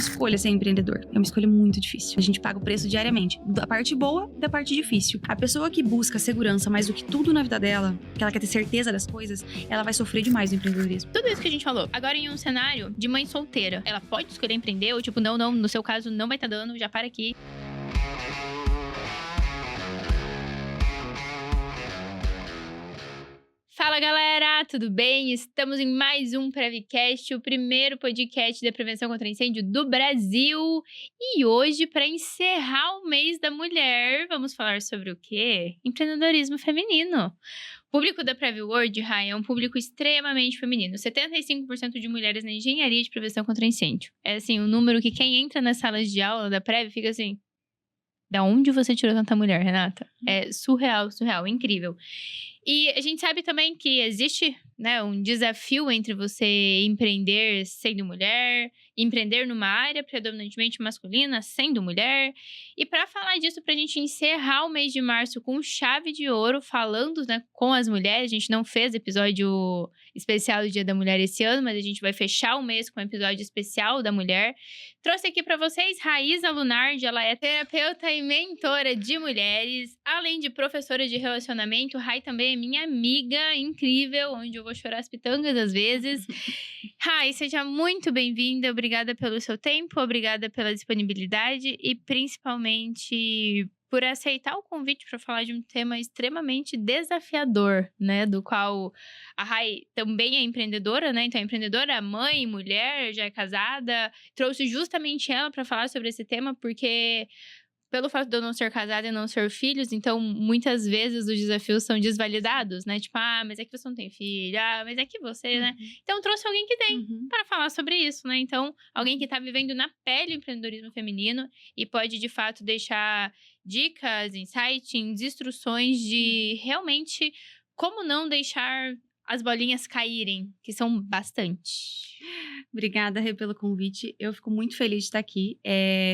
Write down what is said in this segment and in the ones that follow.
escolha ser empreendedor. É uma escolha muito difícil. A gente paga o preço diariamente, da parte boa e da parte difícil. A pessoa que busca segurança mais do que tudo na vida dela, que ela quer ter certeza das coisas, ela vai sofrer demais no empreendedorismo. Tudo isso que a gente falou. Agora, em um cenário de mãe solteira, ela pode escolher empreender ou tipo, não, no seu caso não vai estar dando, já para aqui. Fala galera, tudo bem? Estamos em mais um Prevcast, o primeiro podcast da prevenção contra incêndio do Brasil. E hoje, para encerrar o mês da mulher, vamos falar sobre o quê? Empreendedorismo feminino. O público da Prev World, Rai, é um público extremamente feminino. 75% de mulheres na engenharia de prevenção contra incêndio. É assim, um número que quem entra nas salas de aula da Prev fica assim... Da onde você tirou tanta mulher, Renata? É surreal, incrível. E a gente sabe também que existe, né, um desafio entre você empreender sendo mulher, empreender numa área predominantemente masculina, sendo mulher. E para falar disso, para a gente encerrar o mês de março com chave de ouro, falando, né, com as mulheres, a gente não fez episódio especial do Dia da Mulher esse ano, mas a gente vai fechar o mês com um episódio especial da mulher. Trouxe aqui para vocês Raíza Lunardi, ela é terapeuta e mentora de mulheres, além de professora de relacionamento. Rai também é minha amiga incrível, onde eu vou chorar as pitangas às vezes. Rai, seja muito bem-vinda, obrigada pelo seu tempo, obrigada pela disponibilidade e principalmente por aceitar o convite para falar de um tema extremamente desafiador, né? Do qual a Rai também é empreendedora, né? Então é empreendedora, mãe, mulher, já é casada. Trouxe justamente ela para falar sobre esse tema, porque pelo fato de eu não ser casada e não ser filhos, então muitas vezes os desafios são desvalidados, né? Tipo, mas é que você não tem filho, mas é que você, né? Então trouxe alguém que tem para falar sobre isso, né? Então, alguém que tá vivendo na pele o empreendedorismo feminino e pode, de fato, deixar dicas, insights, instruções de realmente como não deixar as bolinhas caírem, que são bastante. Obrigada, Rê, pelo convite. Eu fico muito feliz de estar aqui.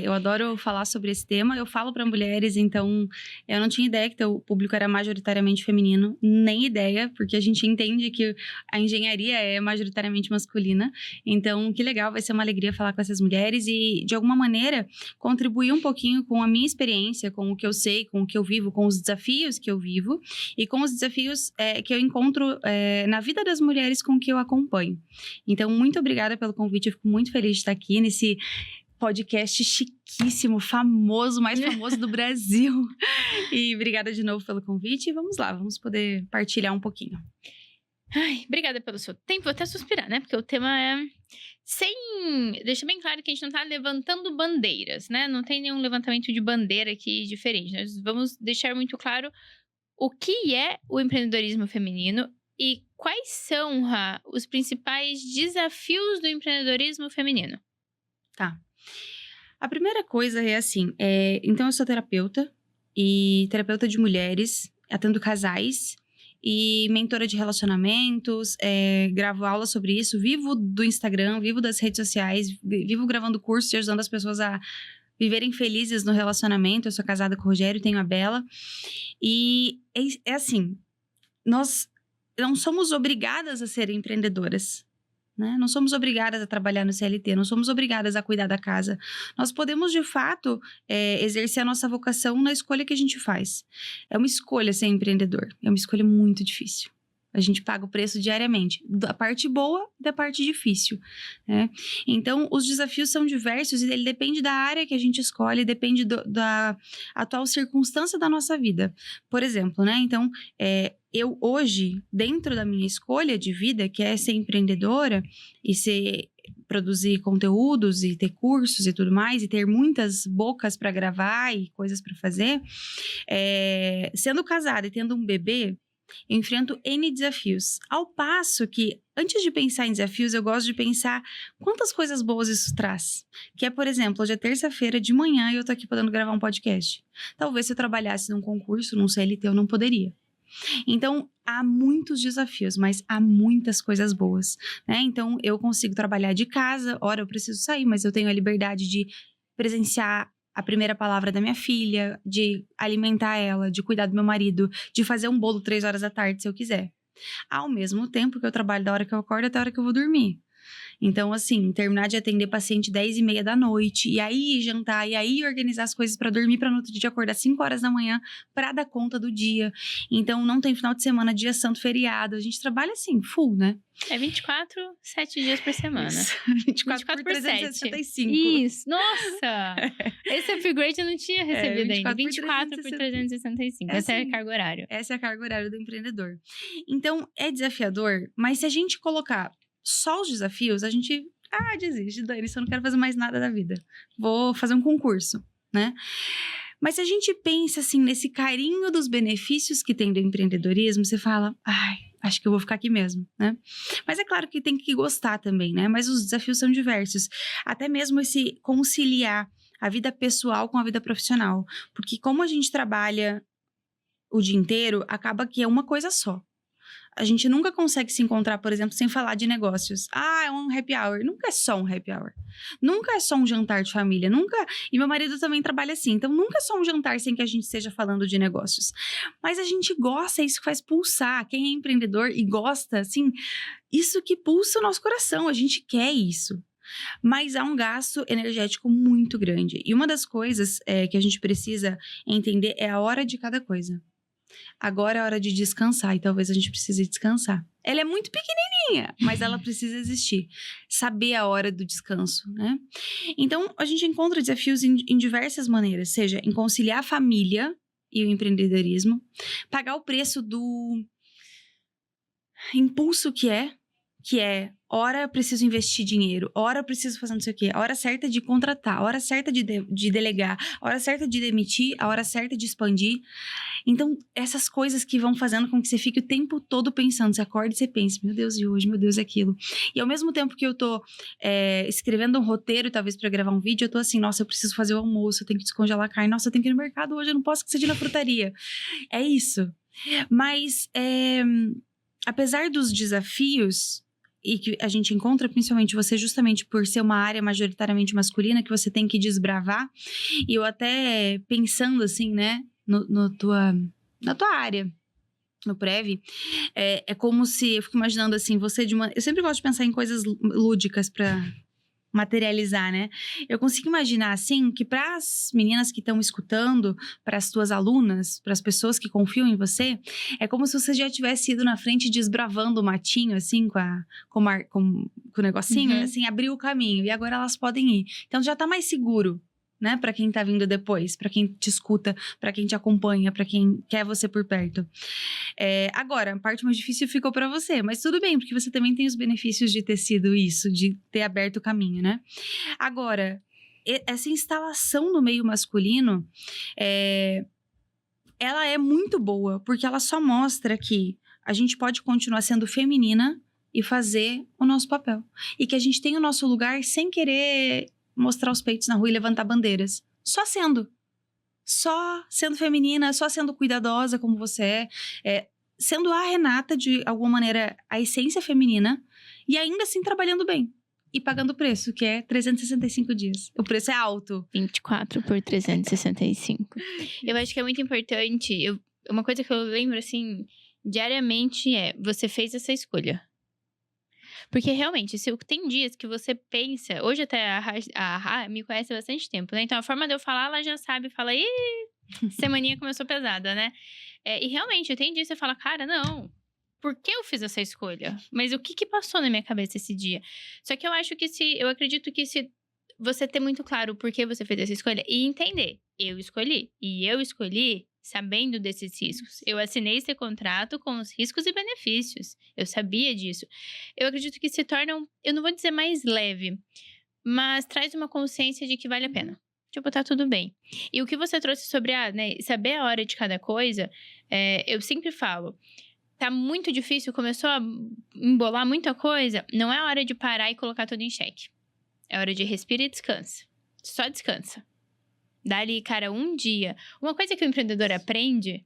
Eu adoro falar sobre esse tema. Eu falo para mulheres, então eu não tinha ideia que o público era majoritariamente feminino. Nem ideia, porque a gente entende que a engenharia é majoritariamente masculina. Então, que legal, vai ser uma alegria falar com essas mulheres e, de alguma maneira, contribuir um pouquinho com a minha experiência, com o que eu sei, com o que eu vivo, com os desafios que eu vivo e com os desafios que eu encontro na vida das mulheres com que eu acompanho. Então, muito obrigada pelo convite, eu fico muito feliz de estar aqui nesse podcast chiquíssimo, famoso, mais famoso do Brasil. E obrigada de novo pelo convite e vamos lá, vamos poder partilhar um pouquinho. Ai, obrigada pelo seu tempo, vou até suspirar, né? Porque o tema é... Deixa bem claro que a gente não tá levantando bandeiras, né? Não tem nenhum levantamento de bandeira aqui diferente. Nós vamos deixar muito claro o que é o empreendedorismo feminino e quais são, Ra, os principais desafios do empreendedorismo feminino? Tá. A primeira coisa é assim, então eu sou terapeuta e terapeuta de mulheres, atendo casais e mentora de relacionamentos, gravo aula sobre isso, vivo do Instagram, vivo das redes sociais, vivo gravando cursos e ajudando as pessoas a viverem felizes no relacionamento. Eu sou casada com o Rogério, tenho a Bela e é assim, nós não somos obrigadas a ser empreendedoras, né? Não somos obrigadas a trabalhar no CLT, não somos obrigadas a cuidar da casa. Nós podemos, de fato, exercer a nossa vocação na escolha que a gente faz. É uma escolha ser empreendedor, é uma escolha muito difícil. A gente paga o preço diariamente, da parte boa e da parte difícil, né? Então, os desafios são diversos e ele depende da área que a gente escolhe, depende da atual circunstância da nossa vida. Por exemplo, né? Então, eu hoje, dentro da minha escolha de vida, que é ser empreendedora e produzir conteúdos e ter cursos e tudo mais, e ter muitas bocas para gravar e coisas para fazer, sendo casada e tendo um bebê, eu enfrento N desafios. Ao passo que, antes de pensar em desafios, eu gosto de pensar quantas coisas boas isso traz. Que é, por exemplo, hoje é terça-feira de manhã e eu tô aqui podendo gravar um podcast. Talvez se eu trabalhasse num concurso, num CLT, eu não poderia. Então, há muitos desafios, mas há muitas coisas boas, né? Então, eu consigo trabalhar de casa, ora eu preciso sair, mas eu tenho a liberdade de presenciar a primeira palavra da minha filha, de alimentar ela, de cuidar do meu marido, de fazer um bolo 3 horas da tarde, se eu quiser. Ao mesmo tempo que eu trabalho da hora que eu acordo até a hora que eu vou dormir. Então, assim, terminar de atender paciente 10h30 da noite, e aí jantar, e aí organizar as coisas pra dormir, pra no outro dia acordar 5 horas da manhã pra dar conta do dia. Então, não tem final de semana, dia santo, feriado. A gente trabalha assim, full, né? É 24, 7 dias por semana. Isso. 24 por 365. Isso, nossa! Esse upgrade eu não tinha recebido ainda. 24 24 por 365. Essa é a carga horária. Essa é a carga horária do empreendedor. Então, é desafiador, mas se a gente colocar só os desafios, a gente... desiste, Dani, eu não quero fazer mais nada da vida. Vou fazer um concurso, né? Mas se a gente pensa, assim, nesse carinho dos benefícios que tem do empreendedorismo, você fala, acho que eu vou ficar aqui mesmo, né? Mas é claro que tem que gostar também, né? Mas os desafios são diversos. Até mesmo esse conciliar a vida pessoal com a vida profissional. Porque como a gente trabalha o dia inteiro, acaba que é uma coisa só. A gente nunca consegue se encontrar, por exemplo, sem falar de negócios. É um happy hour. Nunca é só um happy hour. Nunca é só um jantar de família. Nunca... E meu marido também trabalha assim. Então, nunca é só um jantar sem que a gente esteja falando de negócios. Mas a gente gosta, isso faz pulsar. Quem é empreendedor e gosta, assim, isso que pulsa o nosso coração. A gente quer isso. Mas há um gasto energético muito grande. E uma das coisas que a gente precisa entender é a hora de cada coisa. Agora é hora de descansar e talvez a gente precise descansar. Ela é muito pequenininha, mas ela precisa existir. Saber a hora do descanso, né? Então, a gente encontra desafios em diversas maneiras. Seja, em conciliar a família e o empreendedorismo. Pagar o preço do impulso que é, hora eu preciso investir dinheiro, hora eu preciso fazer não sei o quê, a hora certa de contratar, a hora certa de delegar, a hora certa de demitir, a hora certa de expandir. Então, essas coisas que vão fazendo com que você fique o tempo todo pensando, você acorda e você pensa, meu Deus, e hoje, meu Deus, aquilo. E ao mesmo tempo que eu tô escrevendo um roteiro, talvez pra gravar um vídeo, eu tô assim, nossa, eu preciso fazer o almoço, eu tenho que descongelar a carne, nossa, eu tenho que ir no mercado hoje, eu não posso ir na frutaria. É isso. Mas, apesar dos desafios, e que a gente encontra, principalmente você, justamente por ser uma área majoritariamente masculina, que você tem que desbravar, e eu até pensando assim, né, na tua área, no Prev, é como se, eu fico imaginando assim, eu sempre gosto de pensar em coisas lúdicas pra materializar, né? Eu consigo imaginar, assim, que para as meninas que estão escutando, para as tuas alunas, para as pessoas que confiam em você, é como se você já tivesse ido na frente desbravando o matinho, assim, com o negocinho, assim, abriu o caminho, e agora elas podem ir. Então, já tá mais seguro, né? Para quem tá vindo depois, para quem te escuta, para quem te acompanha, para quem quer você por perto. Agora, a parte mais difícil ficou para você, mas tudo bem, porque você também tem os benefícios de ter sido isso, de ter aberto o caminho, né? Agora, essa instalação no meio masculino, ela é muito boa, porque ela só mostra que a gente pode continuar sendo feminina e fazer o nosso papel. E que a gente tem o nosso lugar sem querer mostrar os peitos na rua e levantar bandeiras. Só sendo feminina, só sendo cuidadosa como você sendo a Renata, de alguma maneira, a essência feminina, e ainda assim trabalhando bem. E pagando o preço, que é 365 dias. O preço é alto. 24 por 365. Eu acho que é muito importante. Uma coisa que eu lembro, assim, diariamente você fez essa escolha. Porque realmente, tem dias que você pensa... Hoje até a Rá me conhece há bastante tempo, né? Então a forma de eu falar, ela já sabe. Fala, semaninha começou pesada, né? E realmente, tem dias que você fala, cara, não... Por que eu fiz essa escolha? Mas o que passou na minha cabeça esse dia? Só que eu acho que eu acredito que se você ter muito claro o porquê você fez essa escolha e entender, eu escolhi. E eu escolhi sabendo desses riscos. Eu assinei esse contrato com os riscos e benefícios. Eu sabia disso. Eu acredito que se torna, eu não vou dizer mais leve, mas traz uma consciência de que vale a pena. Tipo, tá tudo bem. E o que você trouxe sobre saber a hora de cada coisa, eu sempre falo, tá muito difícil, começou a embolar muita coisa, não é hora de parar e colocar tudo em xeque. É hora de respira e descansa. Só descansa. Dá ali, cara, um dia. Uma coisa que o empreendedor aprende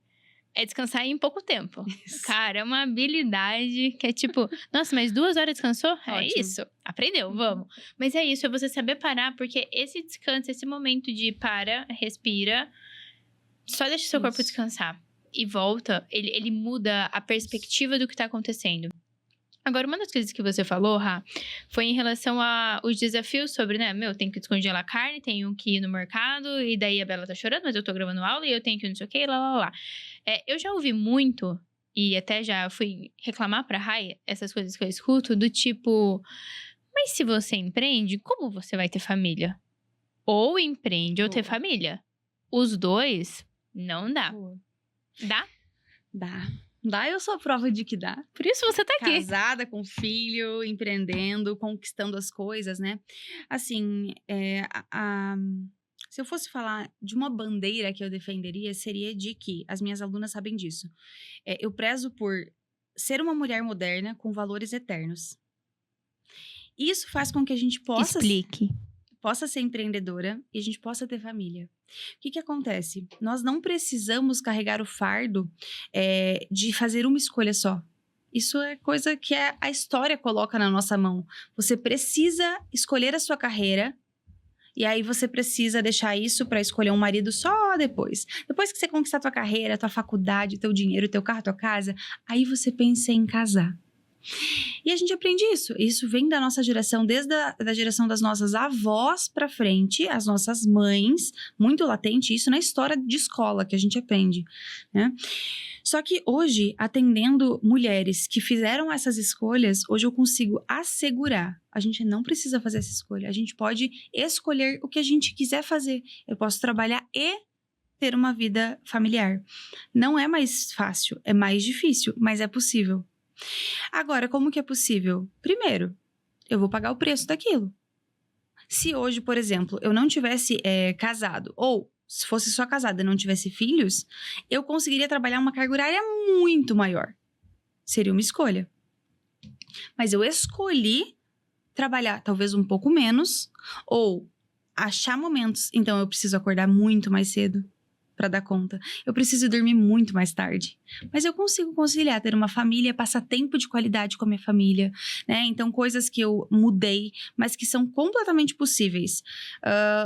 é descansar em pouco tempo. Isso. Cara, é uma habilidade que é tipo... Nossa, mas 2 horas descansou? Ótimo. É isso. Aprendeu, vamos. Mas é isso, é você saber parar, porque esse descanso, esse momento de para, respira, só deixa o seu corpo descansar. E volta, ele muda a perspectiva do que tá acontecendo. Agora, uma das coisas que você falou, Rá, foi em relação aos desafios sobre, né? Tenho que descongelar a carne, tenho que ir no mercado, e daí a Bela tá chorando, mas eu tô gravando aula e eu tenho que não sei o que, lá. Eu já ouvi muito, e até já fui reclamar pra Rai, essas coisas que eu escuto, do tipo, mas se você empreende, como você vai ter família? Ou empreende ou ter Boa. família. Os dois, não dá. Dá? Dá, eu sou a prova de que dá. Por isso você tá aqui. Casada, com filho, empreendendo, conquistando as coisas, né? Assim, se eu fosse falar de uma bandeira que eu defenderia, seria de que, as minhas alunas sabem disso, eu prezo por ser uma mulher moderna com valores eternos. Isso faz com que a gente Explique. possa ser empreendedora e a gente possa ter família. O que acontece? Nós não precisamos carregar o fardo de fazer uma escolha só. Isso é coisa que a história coloca na nossa mão. Você precisa escolher a sua carreira e aí você precisa deixar isso para escolher um marido só depois. Depois que você conquistar a tua carreira, a tua faculdade, o teu dinheiro, o teu carro, a tua casa, aí você pensa em casar. E a gente aprende isso. Isso vem da nossa geração, desde a geração das nossas avós para frente, as nossas mães, muito latente isso na história de escola que a gente aprende, né? Só que hoje, atendendo mulheres que fizeram essas escolhas, hoje eu consigo assegurar. A gente não precisa fazer essa escolha. A gente pode escolher o que a gente quiser fazer. Eu posso trabalhar e ter uma vida familiar. Não é mais fácil, é mais difícil, mas é possível. Agora, como que é possível? Primeiro, eu vou pagar o preço daquilo. Se hoje, por exemplo, eu não tivesse casado, ou se fosse só casada e não tivesse filhos, eu conseguiria trabalhar uma carga horária muito maior. Seria uma escolha. Mas eu escolhi trabalhar talvez um pouco menos, ou achar momentos, então eu preciso acordar muito mais cedo para dar conta. Eu preciso dormir muito mais tarde. Mas eu consigo conciliar, ter uma família, passar tempo de qualidade com a minha família, né? Então, coisas que eu mudei, mas que são completamente possíveis.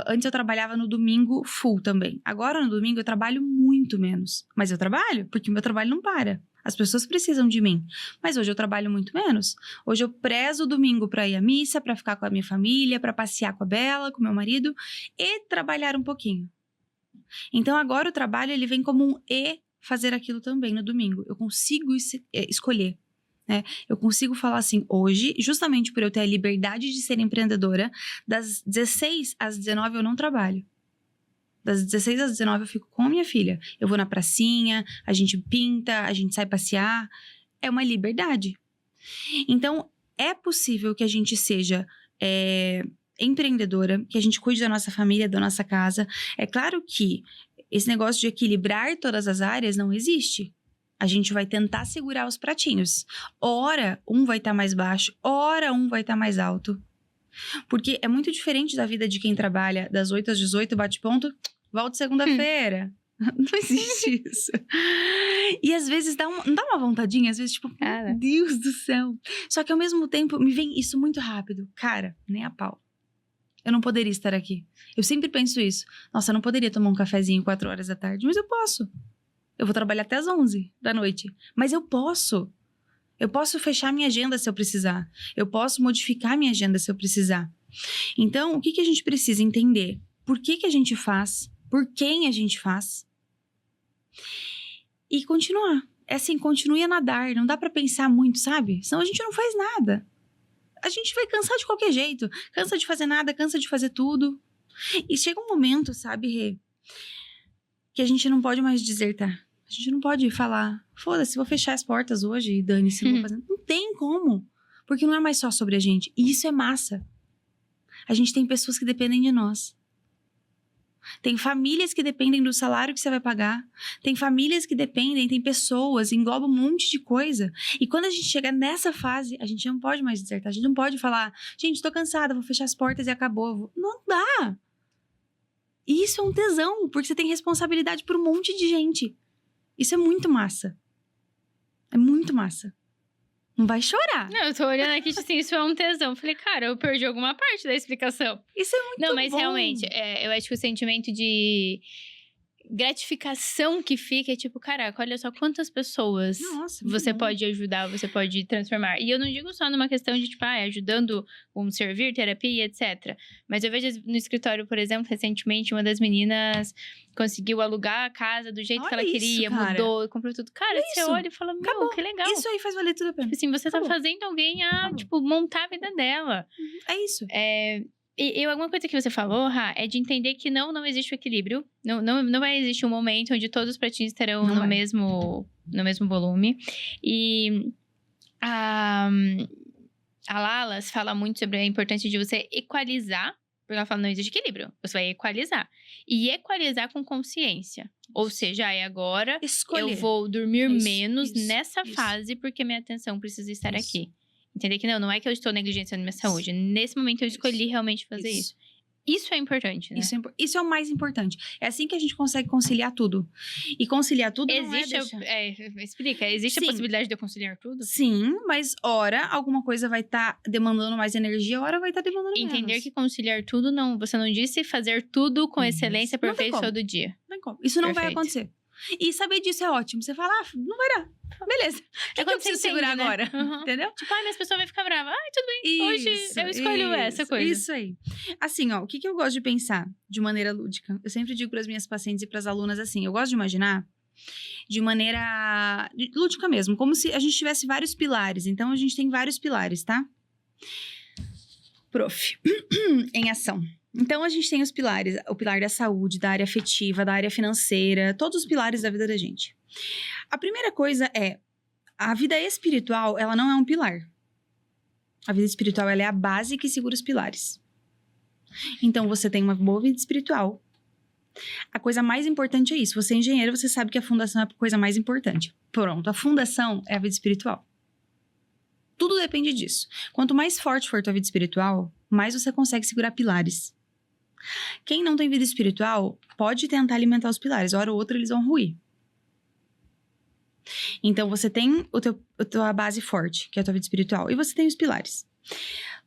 Antes eu trabalhava no domingo full também. Agora, no domingo, eu trabalho muito menos. Mas eu trabalho, porque o meu trabalho não para. As pessoas precisam de mim. Mas hoje eu trabalho muito menos. Hoje eu prezo o domingo para ir à missa, para ficar com a minha família, para passear com a Bela, com o meu marido e trabalhar um pouquinho. Então, agora o trabalho, ele vem como um fazer aquilo também no domingo. Eu consigo escolher, né? Eu consigo falar assim, hoje, justamente por eu ter a liberdade de ser empreendedora, das 16 às 19 eu não trabalho. Das 16 às 19 eu fico com a minha filha. Eu vou na pracinha, a gente pinta, a gente sai passear. É uma liberdade. Então, é possível que a gente seja empreendedora, que a gente cuide da nossa família, da nossa casa. É claro que esse negócio de equilibrar todas as áreas não existe. A gente vai tentar segurar os pratinhos. Ora, um vai estar mais baixo, ora, um vai estar mais alto. Porque é muito diferente da vida de quem trabalha das 8 às 18, bate ponto, volta segunda-feira. Não existe isso. E às vezes não dá uma vontadinha, às vezes tipo, meu Deus do céu. Só que ao mesmo tempo me vem isso muito rápido. Cara, nem a pau. Eu não poderia estar aqui. Eu sempre penso isso. Nossa, eu não poderia tomar um cafezinho 4 horas da tarde, mas eu posso. Eu vou trabalhar até as 11 da noite. Mas eu posso. Eu posso fechar minha agenda se eu precisar. Eu posso modificar minha agenda se eu precisar. Então, o que a gente precisa entender? Por que a gente faz? Por quem a gente faz? E continuar. É assim, continue a nadar. Não dá pra pensar muito, sabe? Senão a gente não faz nada. A gente vai cansar de qualquer jeito. Cansa de fazer nada, cansa de fazer tudo. E chega um momento, sabe, Rê, que a gente não pode mais desertar. A gente não pode falar, foda-se, vou fechar as portas hoje e dane-se, não vou fazer. Não tem como. Porque não é mais só sobre a gente. E isso é massa. A gente tem pessoas que dependem de nós. Tem famílias que dependem do salário que você vai pagar. Tem famílias que dependem, tem pessoas, engloba um monte de coisa. E quando a gente chega nessa fase, a gente não pode mais desertar. A gente não pode falar, gente, tô cansada, vou fechar as portas e acabou. Não dá. E isso é um tesão, porque você tem responsabilidade por um monte de gente. Isso é muito massa. É muito massa. Não vai chorar. Não, eu tô olhando aqui, assim, isso é um tesão. Falei, cara, eu perdi alguma parte da explicação. Isso é muito bom. Não, mas realmente, eu acho que o sentimento de gratificação que fica é tipo, caraca, olha só quantas pessoas Nossa, você bom. pode ajudar, você pode transformar. E eu não digo só numa questão de, tipo, ajudando um servir, terapia, etc. Mas eu vejo no escritório, por exemplo, recentemente, uma das meninas conseguiu alugar a casa do jeito que Olha ela isso, queria, cara. mudou, comprou tudo. Cara, você isso. olha e fala, meu, Acabou. que legal. Isso aí faz valer tudo a pena. Tipo assim, você Acabou. tá fazendo alguém Acabou. tipo, montar a vida dela. É isso. E alguma coisa que você falou, Rá, é de entender que não existe o equilíbrio. Não vai existir um momento onde todos os pratinhos estarão no mesmo volume. E a Lalas fala muito sobre a importância de você equalizar. Porque ela fala, não existe equilíbrio. Você vai equalizar. E equalizar com consciência. Ou seja, agora Escolher. eu vou dormir menos isso, nessa isso. fase porque minha atenção precisa estar Isso. aqui. Entender que não é que eu estou negligenciando minha saúde. Nesse momento eu escolhi realmente fazer isso. Isso é importante, né? Isso é o mais importante. É assim que a gente consegue conciliar tudo. E conciliar tudo Existe não é deixar... explica, existe Sim. a possibilidade de eu conciliar tudo? Sim, mas ora alguma coisa vai estar demandando mais energia, ora vai estar demandando menos. Entender que conciliar tudo, você não disse fazer tudo com excelência, Não tem perfeito como. todo dia. Não tem como. Isso não vai Perfeito. acontecer. E saber disso é ótimo. Você fala, não vai dar. Beleza. O que eu quando você preciso segurar entende, né? agora? Uhum. Entendeu? Tipo, mas a pessoa vai ficar brava. Tudo bem. Hoje eu escolho essa coisa. Isso aí. Assim, ó, o que eu gosto de pensar de maneira lúdica? Eu sempre digo para as minhas pacientes e para as alunas assim, eu gosto de imaginar de maneira lúdica mesmo, como se a gente tivesse vários pilares. Então, a gente tem vários pilares, tá? Prof. Em ação. Então, a gente tem os pilares, o pilar da saúde, da área afetiva, da área financeira, todos os pilares da vida da gente. A primeira coisa é, a vida espiritual, ela não é um pilar. A vida espiritual, ela é a base que segura os pilares. Então, você tem uma boa vida espiritual. A coisa mais importante é isso. Você é engenheiro, você sabe que a fundação é a coisa mais importante. Pronto, a fundação é a vida espiritual. Tudo depende disso. Quanto mais forte for a tua vida espiritual, mais você consegue segurar pilares. Quem não tem vida espiritual pode tentar alimentar os pilares, hora ou outra eles vão ruir. Então você tem a tua base forte, que é a tua vida espiritual, e você tem os pilares.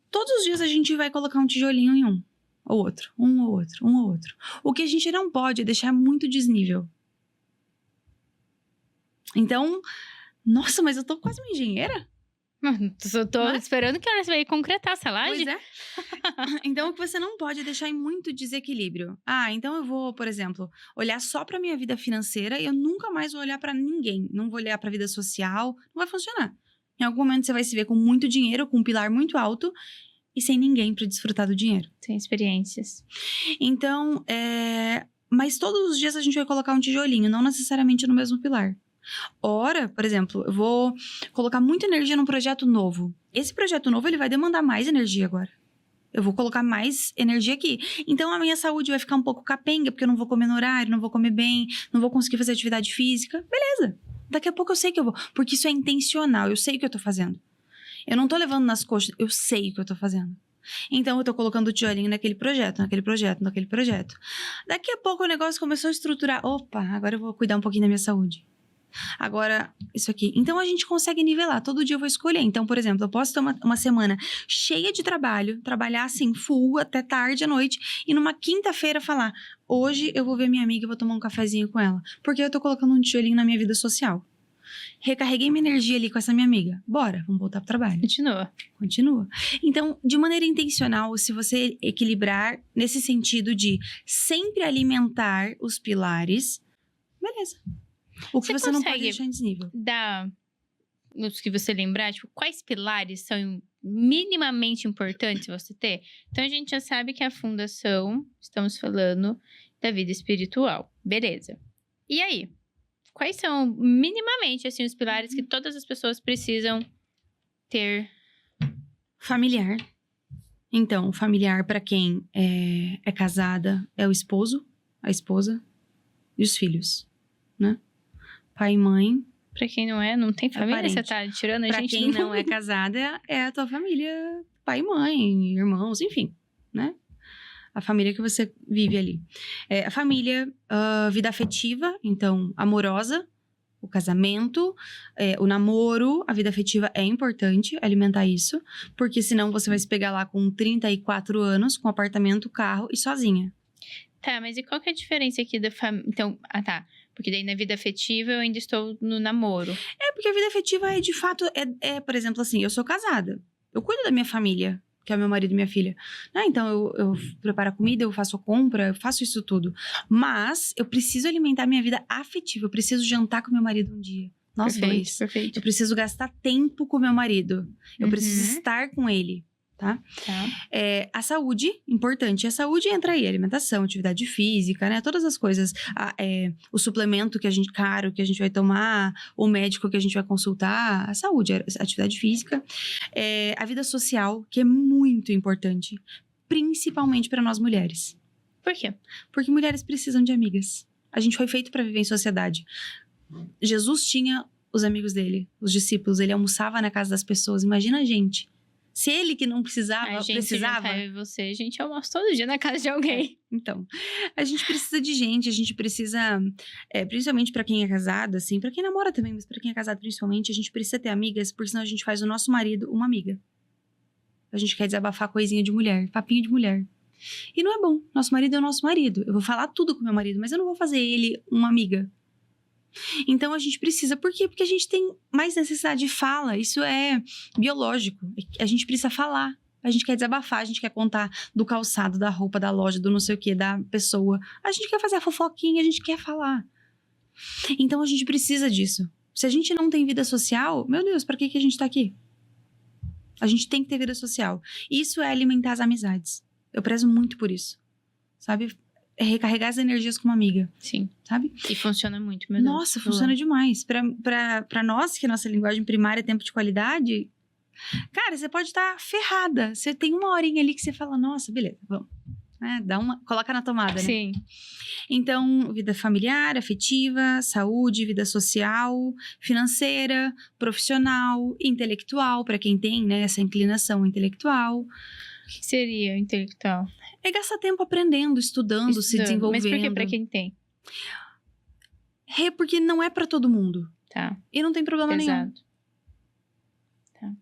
Todos os dias a gente vai colocar um tijolinho em um ou outro, um ou outro, um ou outro. O que a gente não pode é deixar muito desnível. Então, nossa, mas eu tô quase uma engenheira? Eu tô esperando que hora você vai concretar essa laje. Pois é. Então, o que você não pode é deixar em muito desequilíbrio. Então eu vou, por exemplo, olhar só pra minha vida financeira e eu nunca mais vou olhar pra ninguém. Não vou olhar pra vida social. Não vai funcionar. Em algum momento você vai se ver com muito dinheiro, com um pilar muito alto e sem ninguém pra desfrutar do dinheiro. Sem experiências. Então, mas todos os dias a gente vai colocar um tijolinho, não necessariamente no mesmo pilar. Ora, por exemplo, eu vou colocar muita energia num projeto novo. Esse projeto novo, ele vai demandar mais energia agora. Eu vou colocar mais energia aqui. Então, a minha saúde vai ficar um pouco capenga, porque eu não vou comer no horário, não vou comer bem, não vou conseguir fazer atividade física. Beleza. Daqui a pouco eu sei que eu vou. Porque isso é intencional, eu sei o que eu tô fazendo. Eu não tô levando nas coxas, eu sei o que eu tô fazendo. Então, eu tô colocando o tijolinho naquele projeto, naquele projeto, naquele projeto. Daqui a pouco o negócio começou a estruturar. Opa, agora eu vou cuidar um pouquinho da minha saúde. Agora, isso aqui. Então, a gente consegue nivelar. Todo dia eu vou escolher. Então, por exemplo, eu posso ter uma semana cheia de trabalho, trabalhar assim, full, até tarde à noite, e numa quinta-feira falar, hoje eu vou ver minha amiga e vou tomar um cafezinho com ela. Porque eu tô colocando um tijolinho na minha vida social. Recarreguei minha energia ali com essa minha amiga. Bora, vamos voltar pro trabalho. Continua. Então, de maneira intencional, se você equilibrar nesse sentido de sempre alimentar os pilares, beleza. O que você não pode deixar em desnível. Nos que você lembrar, tipo, quais pilares são minimamente importantes você ter? Então, a gente já sabe que a fundação, estamos falando da vida espiritual. Beleza. E aí? Quais são minimamente, assim, os pilares que todas as pessoas precisam ter? Familiar. Então, familiar para quem é casada é o esposo, a esposa e os filhos, né? Pai e mãe. Pra quem não tem família, você tá tirando a gente. Pra quem não é casada, é a tua família, pai e mãe, irmãos, enfim, né? A família que você vive ali. A família, vida afetiva, então, amorosa, o casamento, o namoro, a vida afetiva é importante alimentar isso, porque senão você vai se pegar lá com 34 anos, com apartamento, carro e sozinha. Tá, mas e qual que é a diferença aqui da família? Então, tá. Porque daí na vida afetiva eu ainda estou no namoro. É, porque a vida afetiva é, de fato, por exemplo, assim, eu sou casada. Eu cuido da minha família, que é meu marido e minha filha. Então, eu preparo a comida, eu faço a compra, eu faço isso tudo. Mas eu preciso alimentar minha vida afetiva. Eu preciso jantar com meu marido um dia. Nós dois. Perfeito. Eu preciso gastar tempo com meu marido. Eu preciso estar com ele, tá? A saúde, importante. A saúde entra aí, alimentação, atividade física, né? Todas as coisas. O suplemento caro que a gente vai tomar, o médico que a gente vai consultar. A saúde, a atividade física. A vida social, que é muito importante. Principalmente para nós mulheres. Por quê? Porque mulheres precisam de amigas. A gente foi feito para viver em sociedade. Jesus tinha os amigos dele, os discípulos. Ele almoçava na casa das pessoas. Imagina a gente. Se ele que não precisava. A gente almoça todo dia na casa de alguém. Então, a gente precisa de gente, a gente precisa, principalmente pra quem é casado, assim, pra quem namora também, mas pra quem é casado principalmente, a gente precisa ter amigas, porque senão a gente faz o nosso marido uma amiga. A gente quer desabafar coisinha de mulher, papinho de mulher. E não é bom, nosso marido é o nosso marido. Eu vou falar tudo com meu marido, mas eu não vou fazer ele uma amiga. Então a gente precisa, por quê? Porque a gente tem mais necessidade de fala, isso é biológico, a gente precisa falar, a gente quer desabafar, a gente quer contar do calçado, da roupa, da loja, do não sei o que, da pessoa, a gente quer fazer a fofoquinha, a gente quer falar. Então a gente precisa disso. Se a gente não tem vida social, meu Deus, pra que a gente tá aqui? A gente tem que ter vida social. Isso é alimentar as amizades. Eu prezo muito por isso, sabe? É recarregar as energias com uma amiga. Sim. Sabe? E funciona muito, meu Deus. Nossa, funciona demais. Pra nós, que a nossa linguagem primária é tempo de qualidade, cara, você pode estar ferrada. Você tem uma horinha ali que você fala, nossa, beleza, vamos. Coloca na tomada, né? Sim. Então, vida familiar, afetiva, saúde, vida social, financeira, profissional, intelectual, pra quem tem, né, essa inclinação intelectual. O que seria intelectual? É gastar tempo aprendendo, estudando, se desenvolvendo. Mas por que pra quem tem? Porque não é pra todo mundo. Tá. E não tem problema nenhum. Tá.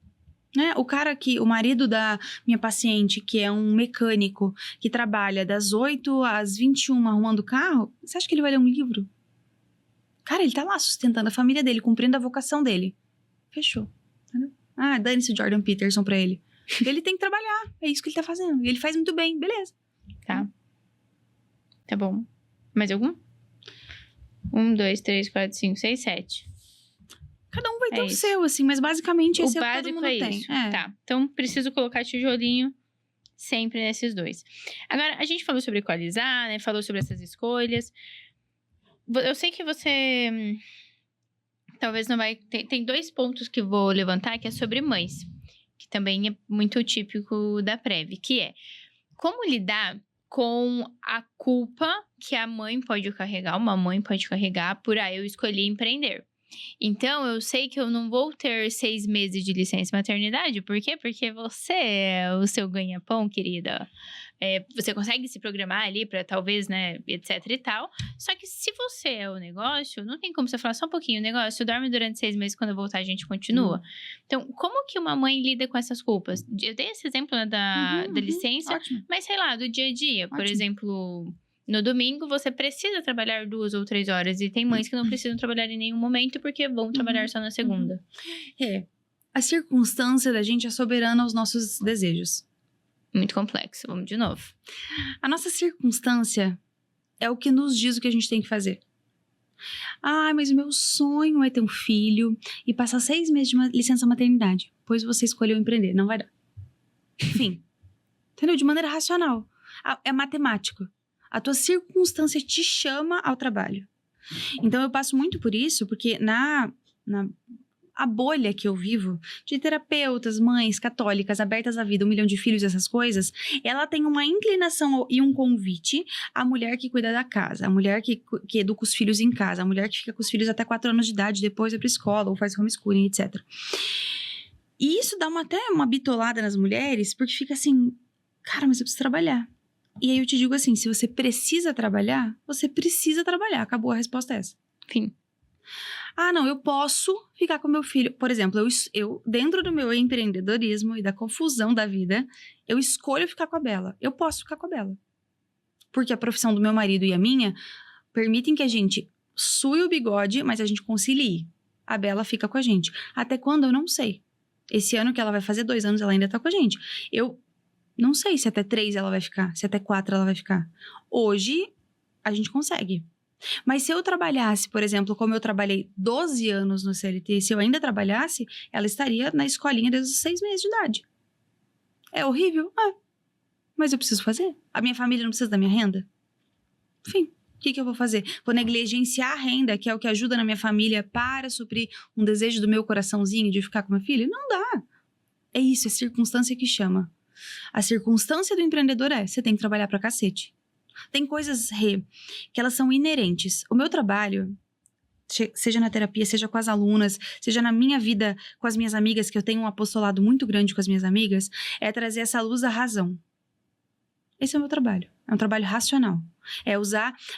Né? O marido da minha paciente, que é um mecânico, que trabalha das 8 às 21 arrumando carro, você acha que ele vai ler um livro? Cara, ele tá lá sustentando a família dele, cumprindo a vocação dele. Fechou. Entendeu? Dane-se o Jordan Peterson pra ele. Ele tem que trabalhar, é isso que ele tá fazendo. E ele faz muito bem, beleza. Tá. Tá bom. Mais algum? 1, 2, 3, 4, 5, 6, 7. Cada um vai ter o seu, assim, mas basicamente esse é o que todo mundo tem. Tá, então preciso colocar tijolinho sempre nesses dois. Agora, a gente falou sobre equalizar, né? Falou sobre essas escolhas. Eu sei que você talvez não vai... Tem 2 pontos que vou levantar, que é sobre mães. Que também é muito típico da PrEV, que é como lidar com a culpa que a mãe pode carregar, uma mãe pode carregar por eu escolhi empreender. Então, eu sei que eu não vou ter 6 meses de licença maternidade. Por quê? Porque você é o seu ganha-pão, querida. Você consegue se programar ali pra talvez, né, etc e tal. Só que se você é o negócio, não tem como você falar só um pouquinho. O negócio dorme durante 6 meses, quando eu voltar a gente continua. Então, como que uma mãe lida com essas culpas? Eu dei esse exemplo, né, da licença. Ótimo. Mas, sei lá, do dia a dia. Por Ótimo. exemplo... No domingo, você precisa trabalhar 2 ou 3 horas. E tem mães que não precisam trabalhar em nenhum momento porque vão trabalhar só na segunda. A circunstância da gente é soberana aos nossos desejos. Muito complexo. Vamos de novo. A nossa circunstância é o que nos diz o que a gente tem que fazer. Mas o meu sonho é ter um filho e passar 6 meses de licença maternidade. Pois você escolheu empreender. Não vai dar. Enfim. Entendeu? De maneira racional. É matemático. A tua circunstância te chama ao trabalho. Então, eu passo muito por isso, porque a bolha que eu vivo, de terapeutas, mães católicas, abertas à vida, 1 milhão de filhos, essas coisas, ela tem uma inclinação e um convite à mulher que cuida da casa, a mulher que educa os filhos em casa, a mulher que fica com os filhos até 4 anos de idade, depois vai pra escola, ou faz homeschooling, etc. E isso dá até uma bitolada nas mulheres, porque fica assim, cara, mas eu preciso trabalhar. E aí eu te digo assim, se você precisa trabalhar, você precisa trabalhar. Acabou, a resposta é essa. Fim. Não, eu posso ficar com meu filho. Por exemplo, eu dentro do meu empreendedorismo e da confusão da vida, eu escolho ficar com a Bela. Eu posso ficar com a Bela. Porque a profissão do meu marido e a minha permitem que a gente sue o bigode, mas a gente concilie. A Bela fica com a gente. Até quando? Eu não sei. Esse ano que ela vai fazer 2 anos, ela ainda tá com a gente. Eu não sei se até 3 ela vai ficar, se até 4 ela vai ficar. Hoje, a gente consegue. Mas se eu trabalhasse, por exemplo, como eu trabalhei 12 anos no CLT, se eu ainda trabalhasse, ela estaria na escolinha desde os 6 meses de idade. É horrível? Mas eu preciso fazer. A minha família não precisa da minha renda? Enfim, o que eu vou fazer? Vou negligenciar a renda, que é o que ajuda na minha família, para suprir um desejo do meu coraçãozinho de ficar com minha filha? Não dá. É isso, é circunstância que chama. A circunstância do empreendedor você tem que trabalhar pra cacete. Tem coisas, que elas são inerentes. O meu trabalho, seja na terapia, seja com as alunas, seja na minha vida com as minhas amigas, que eu tenho um apostolado muito grande com as minhas amigas, é trazer essa luz à razão. Esse é o meu trabalho. É um trabalho racional. É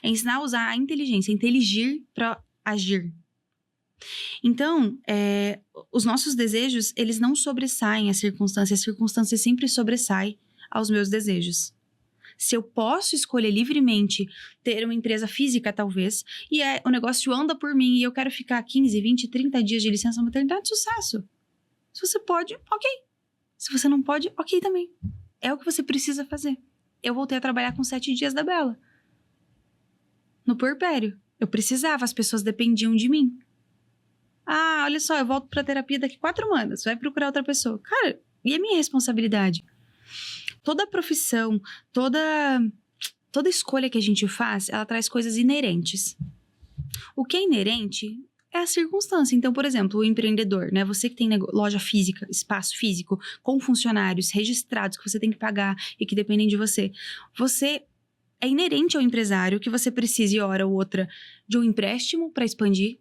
ensinar a usar a inteligência, inteligir para agir. Então, os nossos desejos, eles não sobressaem a circunstância sempre sobressai aos meus desejos. Se eu posso escolher livremente ter uma empresa física, talvez, e o negócio anda por mim e eu quero ficar 15, 20, 30 dias de licença maternidade, sucesso. Se você pode, ok. Se você não pode, ok também. É o que você precisa fazer. Eu voltei a trabalhar com 7 dias da Bela. No puerpério. Eu precisava, as pessoas dependiam de mim. Olha só, eu volto pra terapia daqui 4 semanas. Vai procurar outra pessoa. Cara, e a minha responsabilidade? Toda profissão, toda escolha que a gente faz, ela traz coisas inerentes. O que é inerente é a circunstância. Então, por exemplo, o empreendedor, né? Você que tem loja física, espaço físico, com funcionários registrados que você tem que pagar e que dependem de você. Você é inerente ao empresário que você precise, hora ou outra, de um empréstimo para expandir.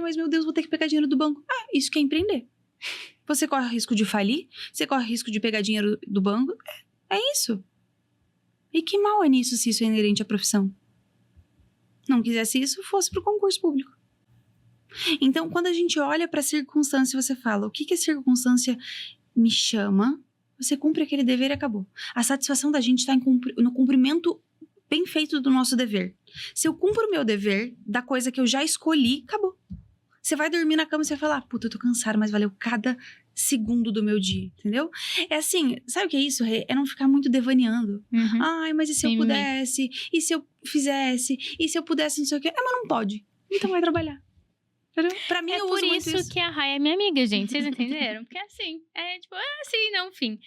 Mas meu Deus, vou ter que pegar dinheiro do banco. Isso que é empreender. Você corre o risco de falir, você corre o risco de pegar dinheiro do banco. É isso. E que mal é nisso se isso é inerente à profissão? Não quisesse isso, fosse pro concurso público. Então, quando a gente olha para a circunstância, você fala, o que a circunstância me chama? Você cumpre aquele dever e acabou. A satisfação da gente está no cumprimento bem feito do nosso dever. Se eu cumpro o meu dever da coisa que eu já escolhi, acabou. Você vai dormir na cama e você vai falar, puta, eu tô cansada, mas valeu cada segundo do meu dia, entendeu? É assim, sabe o que é isso, Rê? É não ficar muito devaneando. Mas e se eu pudesse? E se eu fizesse? E se eu pudesse não sei o quê? Mas não pode. Então vai trabalhar. Entendeu? Pra mim, eu uso muito isso. É por isso que a Rai é minha amiga, gente. Vocês entenderam? Porque é assim. Assim, não, enfim.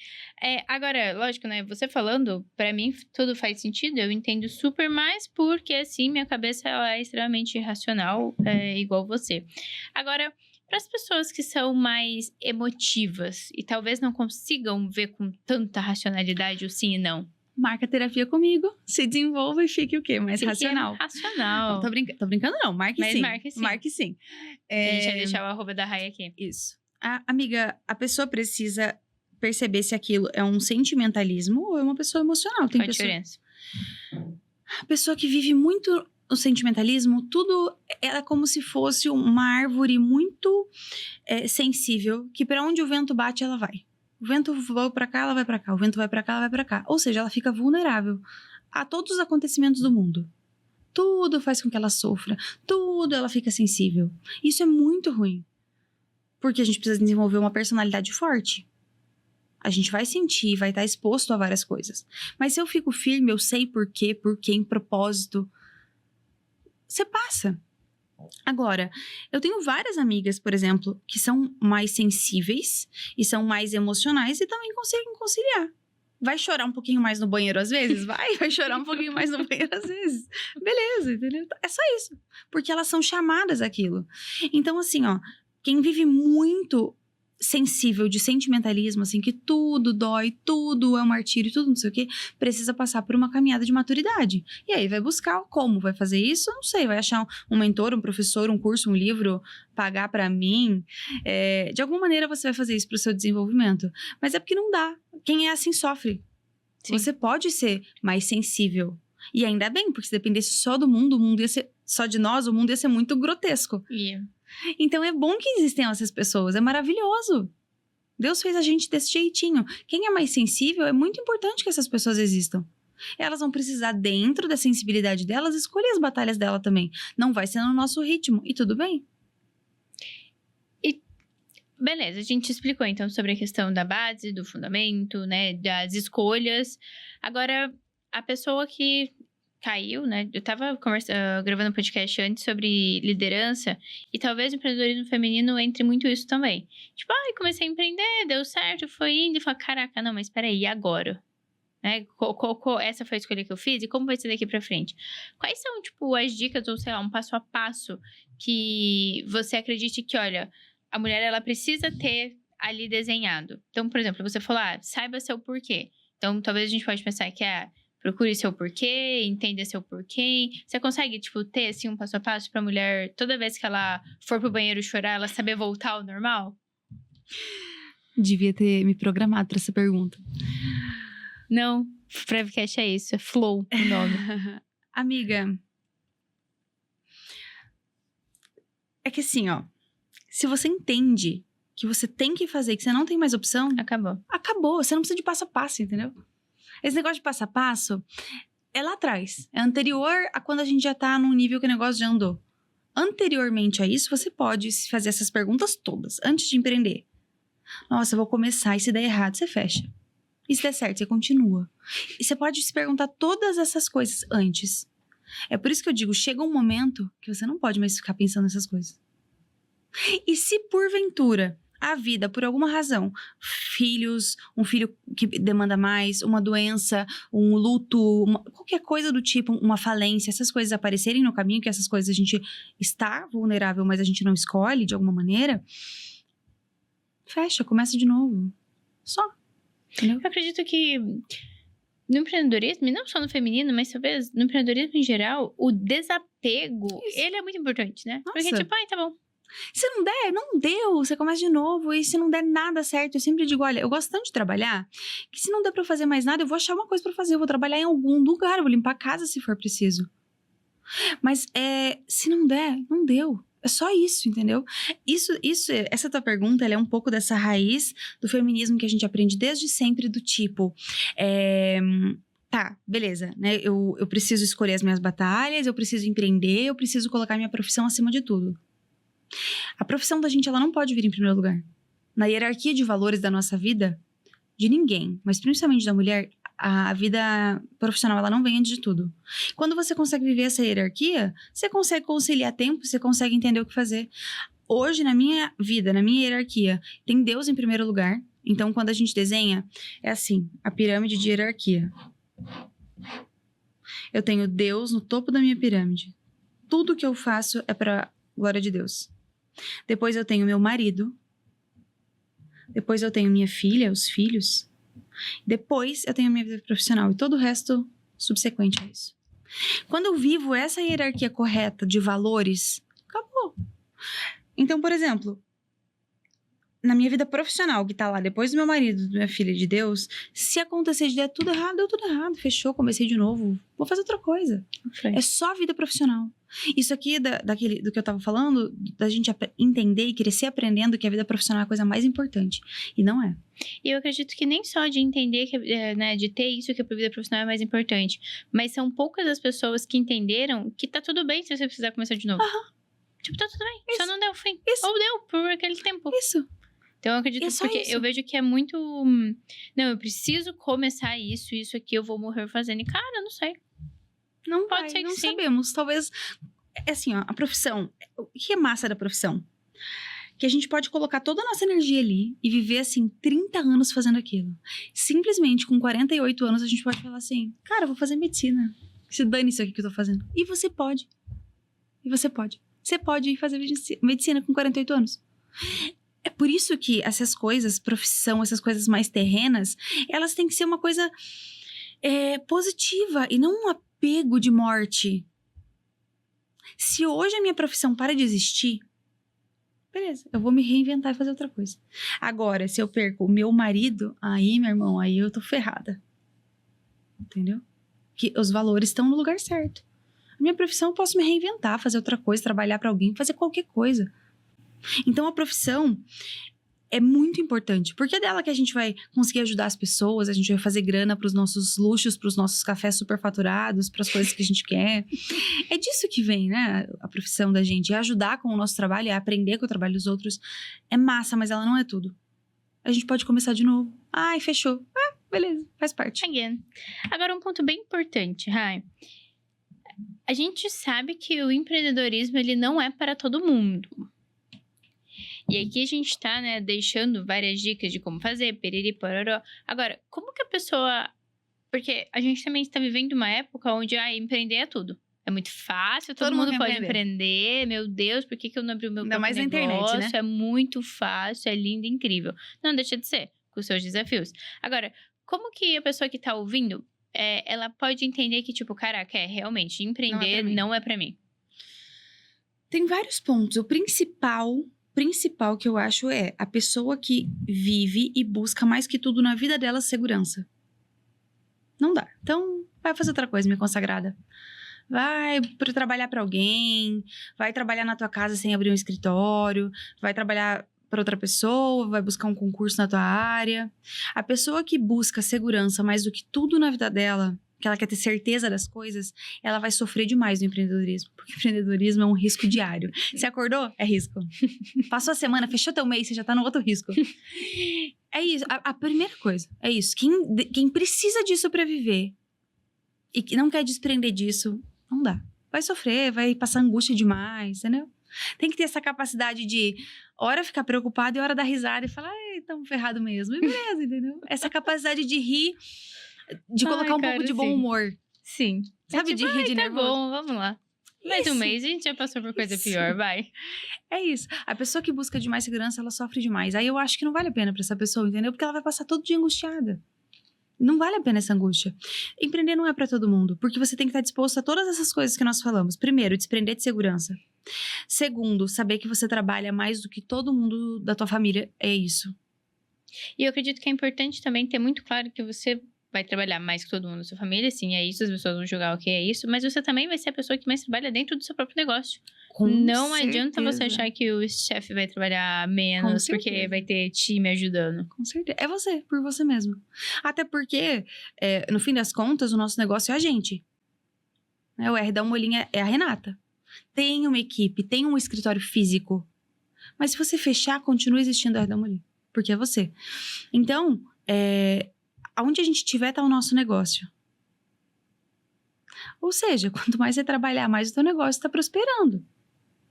Agora, lógico, né? Você falando, pra mim, tudo faz sentido. Eu entendo super mais porque, assim, minha cabeça ela é extremamente racional, igual você. Agora, para as pessoas que são mais emotivas e talvez não consigam ver com tanta racionalidade o sim e não. Marca terapia comigo, se desenvolva e fique o quê? Mais racional. Racional. Não, tô brincando não, marque sim. Marque sim. A gente vai deixar o arroba da Rai aqui. Isso. Amiga, a pessoa precisa perceber se aquilo é um sentimentalismo ou é uma pessoa emocional. Tem Qual a diferença? A pessoa que vive muito o sentimentalismo, tudo é como se fosse uma árvore muito sensível, que para onde o vento bate, ela vai. O vento vai pra cá, ela vai pra cá. O vento vai pra cá, ela vai pra cá. Ou seja, ela fica vulnerável a todos os acontecimentos do mundo. Tudo faz com que ela sofra. Tudo ela fica sensível. Isso é muito ruim. Porque a gente precisa desenvolver uma personalidade forte. A gente vai sentir, vai estar exposto a várias coisas. Mas se eu fico firme, eu sei por quê, em propósito. Você passa. Agora, eu tenho várias amigas, por exemplo, que são mais sensíveis e são mais emocionais e também conseguem conciliar. Vai chorar um pouquinho mais no banheiro às vezes? Vai chorar um pouquinho mais no banheiro às vezes. Beleza, entendeu? É só isso. Porque elas são chamadas àquilo. Então, assim, quem vive muito sensível de sentimentalismo, assim, que tudo dói, tudo é um martírio, tudo não sei o quê, precisa passar por uma caminhada de maturidade. E aí vai buscar como vai fazer isso? Eu não sei, vai achar um mentor, um professor, um curso, um livro, pagar pra mim. De alguma maneira você vai fazer isso pro seu desenvolvimento. Mas é porque não dá. Quem é assim sofre. Sim. Você pode ser mais sensível. E ainda bem, porque se dependesse só do mundo, o mundo ia ser só de nós, o mundo ia ser muito grotesco. Yeah. Então é bom que existem essas pessoas, é maravilhoso. Deus fez a gente desse jeitinho. Quem é mais sensível, é muito importante que essas pessoas existam. Elas vão precisar, dentro da sensibilidade delas, escolher as batalhas dela também. Não vai ser no nosso ritmo, e tudo bem. Beleza, a gente explicou então sobre a questão da base, do fundamento, né, das escolhas. Agora, a pessoa que caiu, né, eu tava gravando um podcast antes sobre liderança e talvez o empreendedorismo feminino entre muito isso também. Tipo, comecei a empreender, deu certo, foi indo e falei, caraca, não, mas peraí, e agora? Né? Essa foi a escolha que eu fiz e como vai ser daqui pra frente? Quais são, tipo, as dicas ou, sei lá, um passo a passo que você acredite que, olha, a mulher, ela precisa ter ali desenhado. Então, por exemplo, você falou, saiba seu porquê. Então, talvez a gente pode pensar que procure seu porquê, entenda seu porquê. Você consegue, tipo, ter, assim, um passo a passo pra mulher, toda vez que ela for pro banheiro chorar, ela saber voltar ao normal? Devia ter me programado pra essa pergunta. Não, Prevcast é isso, é Flow o nome. Amiga, é que assim, se você entende que você tem que fazer, que você não tem mais opção, acabou. Você não precisa de passo a passo, entendeu? Esse negócio de passo a passo é lá atrás. É anterior a quando a gente já tá num nível que o negócio já andou. Anteriormente a isso, você pode se fazer essas perguntas todas, antes de empreender. Nossa, eu vou começar, e se der errado, você fecha. E se der certo, você continua. E você pode se perguntar todas essas coisas antes. É por isso que eu digo, chega um momento que você não pode mais ficar pensando nessas coisas. E se porventura a vida, por alguma razão, um filho que demanda mais, uma doença, um luto, qualquer coisa do tipo, uma falência, essas coisas aparecerem no caminho, que essas coisas a gente está vulnerável, mas a gente não escolhe de alguma maneira, fecha, começa de novo. Só. Entendeu? Eu acredito que no empreendedorismo, e não só no feminino, mas talvez no empreendedorismo em geral, o desapego, ele é muito importante, né? Nossa. Porque tipo, tá bom. Se não der, não deu, você começa de novo. E se não der nada certo, eu sempre digo, olha, eu gosto tanto de trabalhar, que se não der pra eu fazer mais nada, eu vou achar uma coisa pra fazer. Eu vou trabalhar em algum lugar, eu vou limpar a casa se for preciso. Mas se não der, não deu. É só isso, entendeu? Essa tua pergunta, ela é um pouco dessa raiz do feminismo que a gente aprende desde sempre, do tipo... Tá, beleza, né? Eu preciso escolher as minhas batalhas, eu preciso empreender, eu preciso colocar minha profissão acima de tudo. A profissão da gente, ela não pode vir em primeiro lugar. Na hierarquia de valores da nossa vida, de ninguém, mas principalmente da mulher, a vida profissional, ela não vem antes de tudo. Quando você consegue viver essa hierarquia, você consegue conciliar tempo, você consegue entender o que fazer. Hoje, na minha vida, na minha hierarquia, tem Deus em primeiro lugar. Então, quando a gente desenha, é assim, a pirâmide de hierarquia. Eu tenho Deus no topo da minha pirâmide. Tudo que eu faço é pra glória de Deus. Depois eu tenho meu marido. Depois eu tenho minha filha, os filhos. Depois eu tenho a minha vida profissional. E todo o resto subsequente a isso. Quando eu vivo essa hierarquia correta de valores, acabou. Então, por exemplo, na minha vida profissional, que tá lá depois do meu marido, da minha filha, de Deus, se acontecer de der tudo errado, deu tudo errado. Fechou, comecei de novo. Vou fazer outra coisa. É só vida profissional. Isso aqui, do que eu tava falando, da gente entender e crescer aprendendo que a vida profissional é a coisa mais importante. E não é. E eu acredito que nem só de entender, né, de ter isso que a vida profissional é mais importante, mas são poucas as pessoas que entenderam que tá tudo bem se você precisar começar de novo. Tipo, tá tudo bem. Isso. Só não deu fim. Isso. Ou deu por aquele tempo. Isso. Então, eu acredito porque eu vejo que é muito... Não, eu preciso começar isso aqui, eu vou morrer fazendo. E, cara, eu não sei. Não pode vai, ser que não sim. sabemos. Talvez, assim, a profissão. O que é massa da profissão? Que a gente pode colocar toda a nossa energia ali e viver, assim, 30 anos fazendo aquilo. Simplesmente, com 48 anos, a gente pode falar assim, cara, eu vou fazer medicina. Se dane isso aqui que eu tô fazendo. E você pode. Você pode ir fazer medicina com 48 anos. É por isso que essas coisas, profissão, essas coisas mais terrenas, elas têm que ser uma coisa positiva e não um apego de morte. Se hoje a minha profissão para de existir, beleza, eu vou me reinventar e fazer outra coisa. Agora, se eu perco o meu marido, aí, meu irmão, aí eu tô ferrada. Entendeu? Que os valores estão no lugar certo. A minha profissão eu posso me reinventar, fazer outra coisa, trabalhar para alguém, fazer qualquer coisa. Então, a profissão, é muito importante. Porque é dela que a gente vai conseguir ajudar as pessoas, a gente vai fazer grana pros nossos luxos, pros nossos cafés superfaturados, pras coisas que a gente quer. É disso que vem, né? A profissão da gente. É ajudar com o nosso trabalho, é aprender com o trabalho dos outros. É massa, mas ela não é tudo. A gente pode começar de novo. Ai, fechou. Ah, beleza, faz parte. Again. Agora, um ponto bem importante, Rai. A gente sabe que o empreendedorismo, ele não é para todo mundo. E aqui a gente tá, né, deixando várias dicas de como fazer, piriri, pororó. Agora, como que a pessoa... Porque a gente também está vivendo uma época onde, empreender é tudo. É muito fácil, todo mundo pode empreender. Meu Deus, por que eu não abri o meu Ainda próprio mais na negócio? internet, né? É muito fácil, é lindo, incrível. Não deixa de ser, com os seus desafios. Agora, como que a pessoa que tá ouvindo, ela pode entender que, tipo, caraca, realmente, empreender não é pra mim? Tem vários pontos. O principal que eu acho é a pessoa que vive e busca mais que tudo na vida dela segurança. Não dá. Então, vai fazer outra coisa, minha consagrada. Vai trabalhar pra alguém, vai trabalhar na tua casa sem abrir um escritório, vai trabalhar para outra pessoa, vai buscar um concurso na tua área. A pessoa que busca segurança mais do que tudo na vida dela, que ela quer ter certeza das coisas, ela vai sofrer demais no empreendedorismo. Porque o empreendedorismo é um risco diário. Você acordou? É risco. Passou a semana, fechou teu mês, você já tá no outro risco. É isso. A primeira coisa é isso. Quem precisa disso pra viver e que não quer desprender disso, não dá. Vai sofrer, vai passar angústia demais, entendeu? Tem que ter essa capacidade de, hora ficar preocupado e hora dar risada e falar, ai, tamo ferrado mesmo. E beleza, entendeu? Essa capacidade de rir, de colocar um pouco de bom humor. Sim. Sabe, de rir de nervoso. Tá bom, vamos lá. Mais um mês, a gente já passou por coisa pior, vai. É isso. A pessoa que busca demais segurança, ela sofre demais. Aí eu acho que não vale a pena pra essa pessoa, entendeu? Porque ela vai passar todo dia angustiada. Não vale a pena essa angústia. Empreender não é pra todo mundo, porque você tem que estar disposto a todas essas coisas que nós falamos. Primeiro, desprender de segurança. Segundo, saber que você trabalha mais do que todo mundo da tua família. É isso. E eu acredito que é importante também ter muito claro que você vai trabalhar mais que todo mundo da sua família. Sim, é isso, as pessoas vão julgar o que é isso. Mas você também vai ser a pessoa que mais trabalha dentro do seu próprio negócio. Não adianta você achar que o chefe vai trabalhar menos porque vai ter time ajudando. Com certeza. É você, por você mesmo. Até porque, no fim das contas, o nosso negócio é a gente. O R da Molinha é a Renata. Tem uma equipe, tem um escritório físico. Mas se você fechar, continua existindo a R da Molinha. Porque é você. Então, aonde a gente estiver, tá o nosso negócio. Ou seja, quanto mais você trabalhar, mais o teu negócio está prosperando.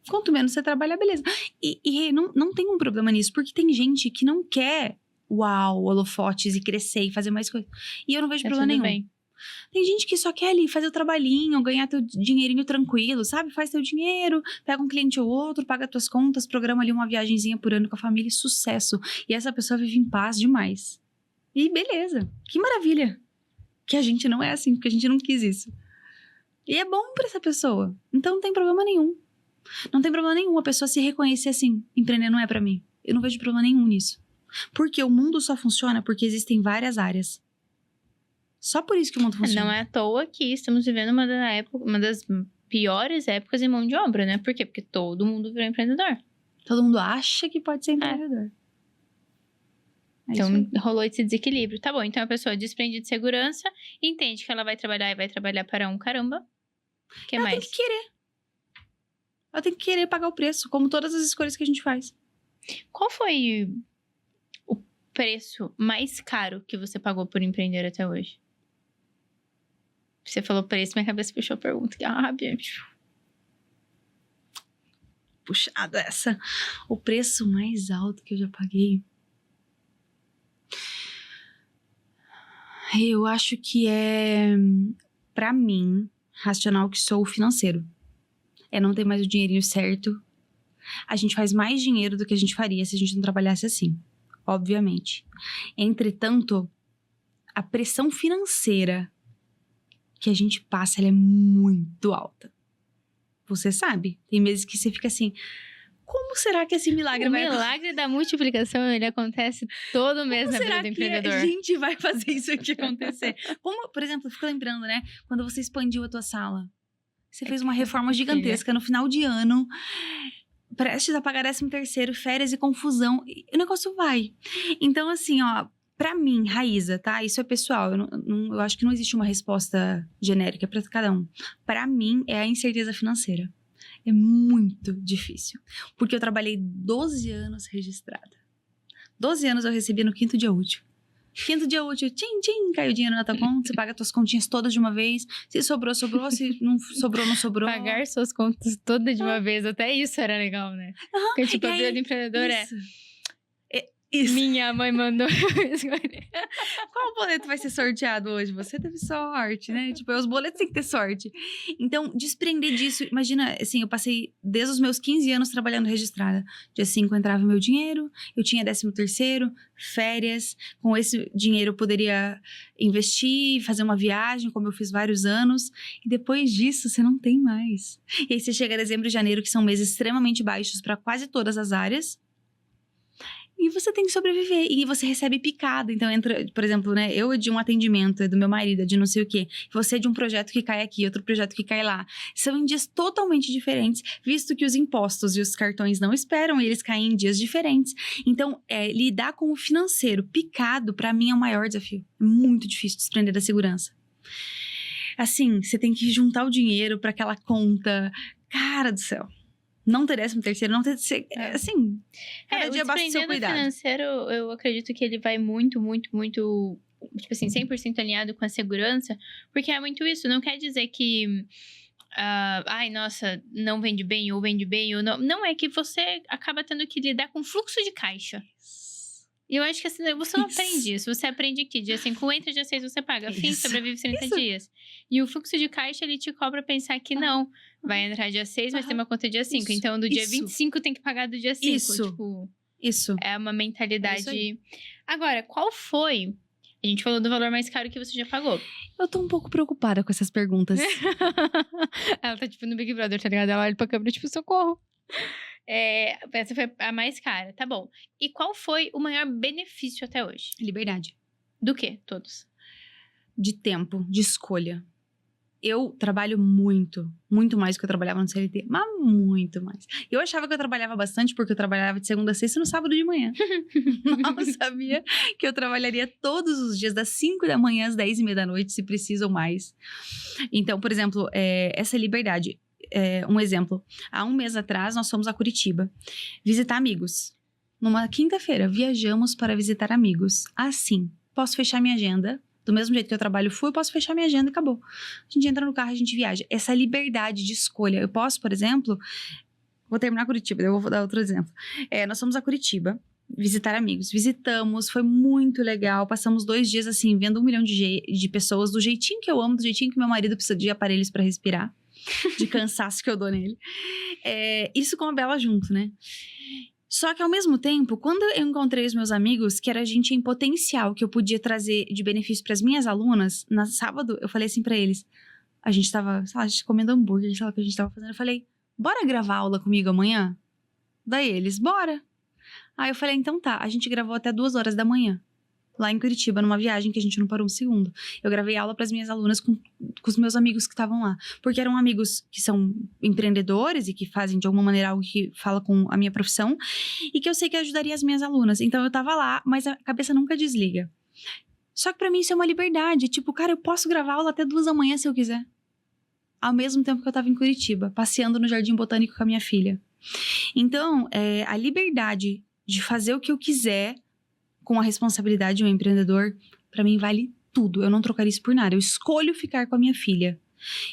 Quanto menos você trabalhar, beleza. E não tem um problema nisso, porque tem gente que não quer holofotes e crescer e fazer mais coisas. E eu não vejo problema nenhum. Bem. Tem gente que só quer ali fazer o trabalhinho, ganhar teu dinheirinho tranquilo, sabe? Faz teu dinheiro, pega um cliente ou outro, paga tuas contas, programa ali uma viagenzinha por ano com a família e sucesso. E essa pessoa vive em paz demais. E beleza. Que maravilha. Que a gente não é assim, porque a gente não quis isso. E é bom pra essa pessoa. Então não tem problema nenhum. Não tem problema nenhum a pessoa se reconhecer assim, empreender não é pra mim. Eu não vejo problema nenhum nisso. Porque o mundo só funciona porque existem várias áreas. Só por isso que o mundo funciona. Não é à toa que estamos vivendo uma das piores épocas em mão de obra, né? Por quê? Porque todo mundo virou empreendedor. Todo mundo acha que pode ser empreendedor. Então, rolou esse desequilíbrio. Tá bom, então a pessoa desprende de segurança, entende que ela vai trabalhar e vai trabalhar para um caramba. O que mais? Ela tem que querer. Ela tem que querer pagar o preço, como todas as escolhas que a gente faz. Qual foi o preço mais caro que você pagou por empreender até hoje? Você falou preço, minha cabeça puxou a pergunta. Bicho. Puxada essa. O preço mais alto que eu já paguei. Eu acho que é, pra mim, racional que sou, o financeiro. Não ter mais o dinheirinho certo. A gente faz mais dinheiro do que a gente faria se a gente não trabalhasse assim. Obviamente. Entretanto, a pressão financeira que a gente passa, ela é muito alta. Você sabe? Tem meses que você fica assim... Como será que esse milagre vai acontecer? O milagre da multiplicação, ele acontece todo mês na vida do empreendedor. Como será que a gente vai fazer isso aqui acontecer? Como, por exemplo, eu fico lembrando, né? Quando você expandiu a tua sala. Você fez uma reforma gigantesca no final de ano. prestes a pagar 13º, férias e confusão. E o negócio vai. Então, assim, ó, pra mim, Raíza, tá? Isso é pessoal. Eu acho que não existe uma resposta genérica pra cada um. Pra mim, é a incerteza financeira. É muito difícil. Porque eu trabalhei 12 anos registrada. 12 anos eu recebi no 5º dia útil. 5º dia útil, tchim, tchim, caiu o dinheiro na tua conta, você paga tuas continhas todas de uma vez. Se sobrou, sobrou. Se não sobrou, não sobrou. Pagar suas contas todas de uma vez, até isso era legal, né? Porque, tipo, a vida do empreendedor Isso. Minha mãe mandou. Qual boleto vai ser sorteado hoje? Você teve sorte, né? Tipo, os boletos têm que ter sorte. Então, desprender disso. Imagina, assim, eu passei desde os meus 15 anos trabalhando registrada. Dia 5 entrava meu dinheiro, eu tinha 13º, férias. Com esse dinheiro eu poderia investir, fazer uma viagem, como eu fiz vários anos. E depois disso, você não tem mais. E aí você chega a dezembro e janeiro, que são meses extremamente baixos para quase todas as áreas. E você tem que sobreviver. E você recebe picada. Então, entra, por exemplo, né? Eu de um atendimento, do meu marido, de não sei o quê. Você de um projeto que cai aqui, outro projeto que cai lá. São em dias totalmente diferentes, visto que os impostos e os cartões não esperam, e eles caem em dias diferentes. Então, lidar com o financeiro picado, pra mim, é o maior desafio. É muito difícil desprender da segurança. Assim, você tem que juntar o dinheiro pra aquela conta. Cara do céu. Não ter 13º, não ter... Assim, cada dia basta o seu cuidado. O financeiro, eu acredito que ele vai muito, tipo assim, 100% alinhado com a segurança, porque é muito isso. Não quer dizer que, ai, nossa, não vende bem, ou vende bem, ou não. Não, é que você acaba tendo que lidar com fluxo de caixa. E eu acho que assim, você não aprende isso. Você aprende que dia 5 entra, dia 6 você paga. Fim, sobrevive 30 dias. E o fluxo de caixa, ele te cobra pensar que não. Vai entrar dia 6, mas tem uma conta dia 5. Então, do dia 25 tem que pagar do dia 5. Isso. É uma mentalidade. Agora, qual foi? A gente falou do valor mais caro que você já pagou. Eu tô um pouco preocupada com essas perguntas. Ela tá tipo no Big Brother, tá ligado? Ela olha pra câmera, tipo, socorro. Essa foi a mais cara, tá bom. E qual foi o maior benefício até hoje? Liberdade. Do quê? Todos? De tempo, de escolha. Eu trabalho muito mais do que eu trabalhava no CLT, mas muito mais. Eu achava que eu trabalhava bastante porque eu trabalhava de segunda a sexta no sábado de manhã. Não sabia que eu trabalharia todos os dias, das 5 da manhã às 10h30 da noite, se preciso ou mais. Então, por exemplo, essa liberdade. Um exemplo, há um mês atrás nós fomos a Curitiba visitar amigos. Numa quinta-feira, viajamos para visitar amigos. Assim, posso fechar minha agenda. Do mesmo jeito que eu trabalho full, eu posso fechar minha agenda e acabou. A gente entra no carro e a gente viaja. Essa liberdade de escolha. Eu posso, por exemplo... Vou terminar Curitiba, eu vou dar outro exemplo. Nós fomos a Curitiba visitar amigos. Visitamos, foi muito legal. Passamos 2 dias, assim, vendo 1 milhão de pessoas. Do jeitinho que eu amo, do jeitinho que meu marido precisa de aparelhos para respirar. De cansaço que eu dou nele. Isso com a Bela junto, né? Só que, ao mesmo tempo, quando eu encontrei os meus amigos, que era gente em potencial, que eu podia trazer de benefício para as minhas alunas, na sábado, eu falei assim pra eles, a gente tava, sei lá, comendo hambúrguer, sei lá o que a gente tava fazendo, eu falei, bora gravar aula comigo amanhã? Daí eles, bora. Aí eu falei, então tá, a gente gravou até 2 horas da manhã, lá em Curitiba, numa viagem que a gente não parou um segundo. Eu gravei aula para as minhas alunas com os meus amigos que estavam lá. Porque eram amigos que são empreendedores e que fazem, de alguma maneira, algo que fala com a minha profissão. E que eu sei que ajudaria as minhas alunas. Então, eu tava lá, mas a cabeça nunca desliga. Só que pra mim isso é uma liberdade. Tipo, cara, eu posso gravar aula até 2 da manhã se eu quiser. Ao mesmo tempo que eu tava em Curitiba, passeando no Jardim Botânico com a minha filha. Então, a liberdade de fazer o que eu quiser com a responsabilidade de um empreendedor, pra mim vale tudo. Eu não trocaria isso por nada. Eu escolho ficar com a minha filha.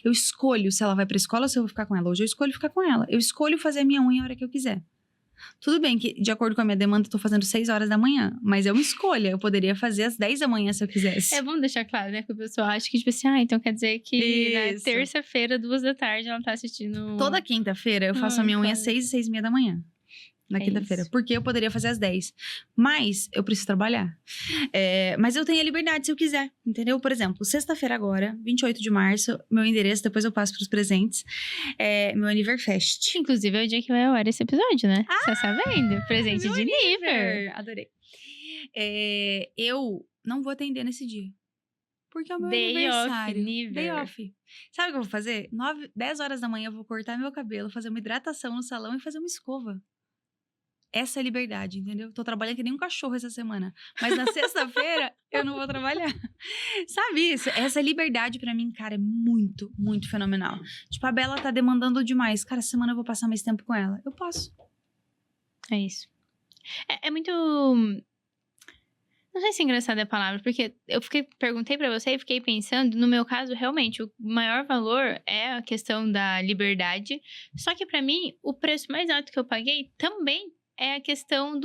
Eu escolho se ela vai pra escola ou se eu vou ficar com ela. Hoje eu escolho ficar com ela. Eu escolho fazer a minha unha a hora que eu quiser. Tudo bem que, de acordo com a minha demanda, eu tô fazendo 6 horas da manhã. Mas é uma escolha. Eu poderia fazer às 10 da manhã se eu quisesse. É bom deixar claro, né? Que o pessoal acha que, tipo assim, então quer dizer que na terça-feira, 2 da tarde, ela tá assistindo... Toda quinta-feira eu faço a minha unha às 6 e 6h30 da manhã. Na quinta-feira. Porque eu poderia fazer às 10. Mas eu preciso trabalhar. Mas eu tenho a liberdade se eu quiser. Entendeu? Por exemplo, sexta-feira agora, 28 de março, meu endereço, depois eu passo pros presentes. Meu Aniverfest. Inclusive, é o dia que vai ao ar esse episódio, né? Você tá sabendo? Presente de nível. Adorei. Eu não vou atender nesse dia. Porque é o meu Day aniversário. off, never. Day off. Sabe o que eu vou fazer? 10 horas da manhã eu vou cortar meu cabelo, fazer uma hidratação no salão e fazer uma escova. Essa é liberdade, entendeu? Tô trabalhando que nem um cachorro essa semana. Mas na sexta-feira eu não vou trabalhar. Sabe isso? Essa liberdade pra mim, cara, é muito, muito fenomenal. Tipo, a Bela tá demandando demais. Cara, essa semana eu vou passar mais tempo com ela. Eu posso. É isso. É muito... Não sei se engraçada é a palavra, porque perguntei pra você e fiquei pensando, no meu caso, realmente, o maior valor é a questão da liberdade. Só que pra mim, o preço mais alto que eu paguei também é a questão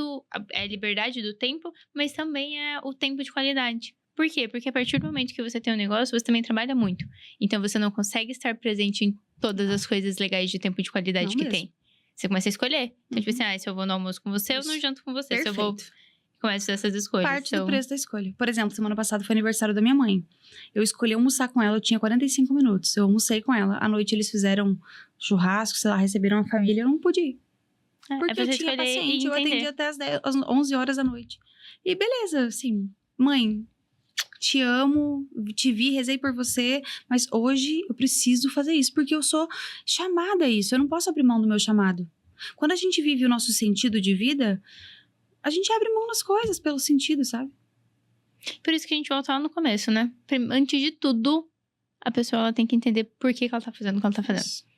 é a liberdade do tempo, mas também é o tempo de qualidade. Por quê? Porque a partir do momento que você tem um negócio, você também trabalha muito. Então, você não consegue estar presente em todas as coisas legais de tempo de qualidade Não que mesmo. tem. Você começa a escolher. Então, tipo assim, se eu vou no almoço com você, eu não janto com você. Perfeito. Se eu vou... Começa essas escolhas. Parte do preço da escolha. Por exemplo, semana passada foi aniversário da minha mãe. Eu escolhi almoçar com ela, eu tinha 45 minutos. Eu almocei com ela. À noite eles fizeram churrasco, sei lá, receberam a família. Eu não pude ir. Porque eu tinha paciente, eu atendi até às 11 horas da noite. E beleza, assim, mãe, te amo, te vi, rezei por você, mas hoje eu preciso fazer isso, porque eu sou chamada a isso, eu não posso abrir mão do meu chamado. Quando a gente vive o nosso sentido de vida, a gente abre mão das coisas pelo sentido, sabe? Por isso que a gente volta lá no começo, né? Antes de tudo, a pessoa ela tem que entender por que ela tá fazendo o que ela tá fazendo.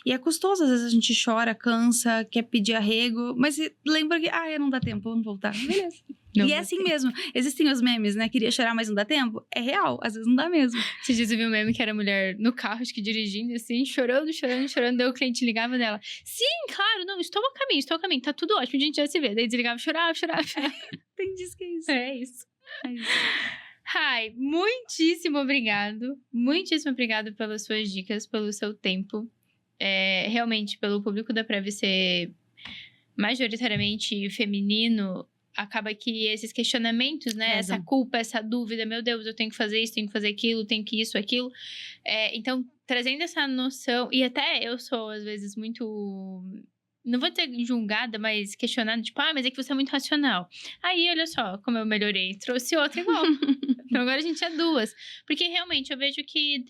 E é custoso, às vezes a gente chora, cansa, quer pedir arrego, mas lembra que, não dá tempo, vamos voltar. Beleza. E é assim mesmo. Existem os memes, né? Queria chorar, mas não dá tempo. É real, às vezes não dá mesmo. Esses dias eu vi um meme que era a mulher no carro, acho que dirigindo, assim, chorando. Daí o cliente ligava dela. Sim, claro, não, estou a caminho, tá tudo ótimo, a gente já se vê. Daí desligava, chorava. Tem disso que é isso. É isso. É isso. Rai, muitíssimo obrigado pelas suas dicas, pelo seu tempo. Realmente, pelo público da Prev ser majoritariamente feminino, acaba que esses questionamentos, né? Essa culpa, essa dúvida, meu Deus, eu tenho que fazer isso, tenho que fazer aquilo, tenho que isso, aquilo. Então, trazendo essa noção, e até eu sou, às vezes, muito... Não vou dizer julgada, mas questionada, tipo, mas é que você é muito racional. Aí, olha só como eu melhorei, trouxe outra igual. Então, agora a gente é duas. Porque, realmente, eu vejo que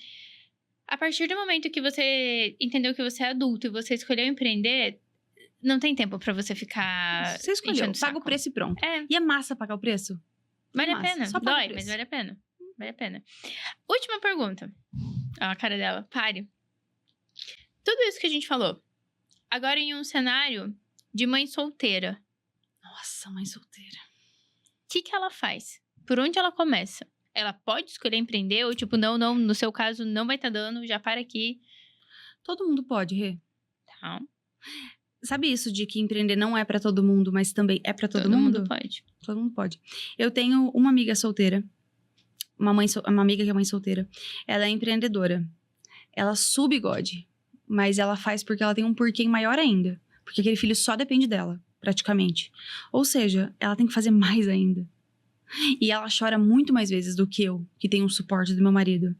a partir do momento que você entendeu que você é adulto e você escolheu empreender, não tem tempo pra você ficar Você escolheu, paga o preço e pronto. E é massa pagar o preço? Vale a pena. Só Dói, mas vale a pena. Vale a pena. Última pergunta. Ó, a cara dela. Pare. Tudo isso que a gente falou. Agora em um cenário de mãe solteira. Nossa, mãe solteira. O que ela faz? Por onde ela começa? Ela pode escolher empreender ou tipo, não, no seu caso não vai estar dando, já para aqui. Todo mundo pode, Rê. Tá. Sabe isso de que empreender não é pra todo mundo, mas também é pra todo mundo? Todo mundo pode. Todo mundo pode. Eu tenho uma amiga solteira, uma amiga que é mãe solteira. Ela é empreendedora. Ela sua bigode, mas ela faz porque ela tem um porquê maior ainda. Porque aquele filho só depende dela, praticamente. Ou seja, ela tem que fazer mais ainda. E ela chora muito mais vezes do que eu, que tenho um suporte do meu marido.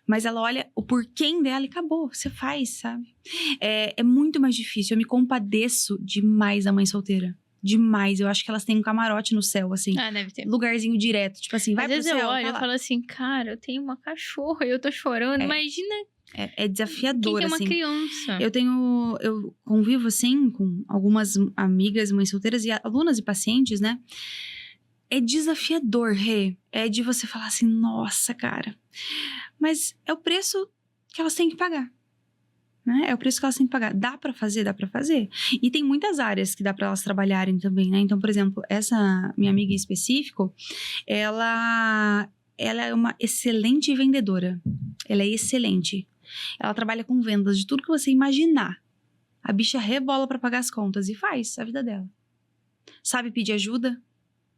Mas ela olha o porquê dela e acabou, você faz, sabe? É muito mais difícil, eu me compadeço demais da mãe solteira. Demais, eu acho que elas têm um camarote no céu, assim. Deve ter. Lugarzinho direto, tipo assim, vai pro céu. Às vezes eu olho e falo assim, cara, eu tenho uma cachorra e eu tô chorando, imagina... É desafiador, quem tem uma assim. criança. Eu convivo, assim, com algumas amigas, mães solteiras e alunas e pacientes, né? É desafiador, Rê. É de você falar assim, nossa, cara. Mas é o preço que elas têm que pagar. Né? É o preço que elas têm que pagar. Dá pra fazer? Dá pra fazer. E tem muitas áreas que dá pra elas trabalharem também, né? Então, por exemplo, essa minha amiga em específico, ela é uma excelente vendedora. Ela é excelente. Ela trabalha com vendas de tudo que você imaginar. A bicha rebola pra pagar as contas e faz a vida dela. Sabe pedir ajuda?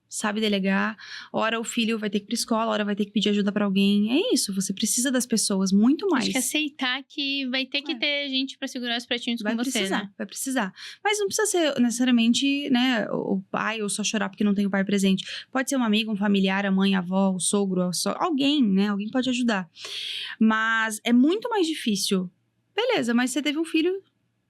Sabe delegar, hora o filho vai ter que ir pra escola, hora vai ter que pedir ajuda pra alguém. É isso, você precisa das pessoas, muito mais. Acho que aceitar que vai ter que ter gente pra segurar os pratinhos com você, né? Vai precisar. Mas não precisa ser necessariamente, né, o pai ou só chorar porque não tem o pai presente. Pode ser uma amiga, um familiar, a mãe, a avó, o sogro, alguém, né? Alguém pode ajudar. Mas é muito mais difícil. Beleza, mas você teve um filho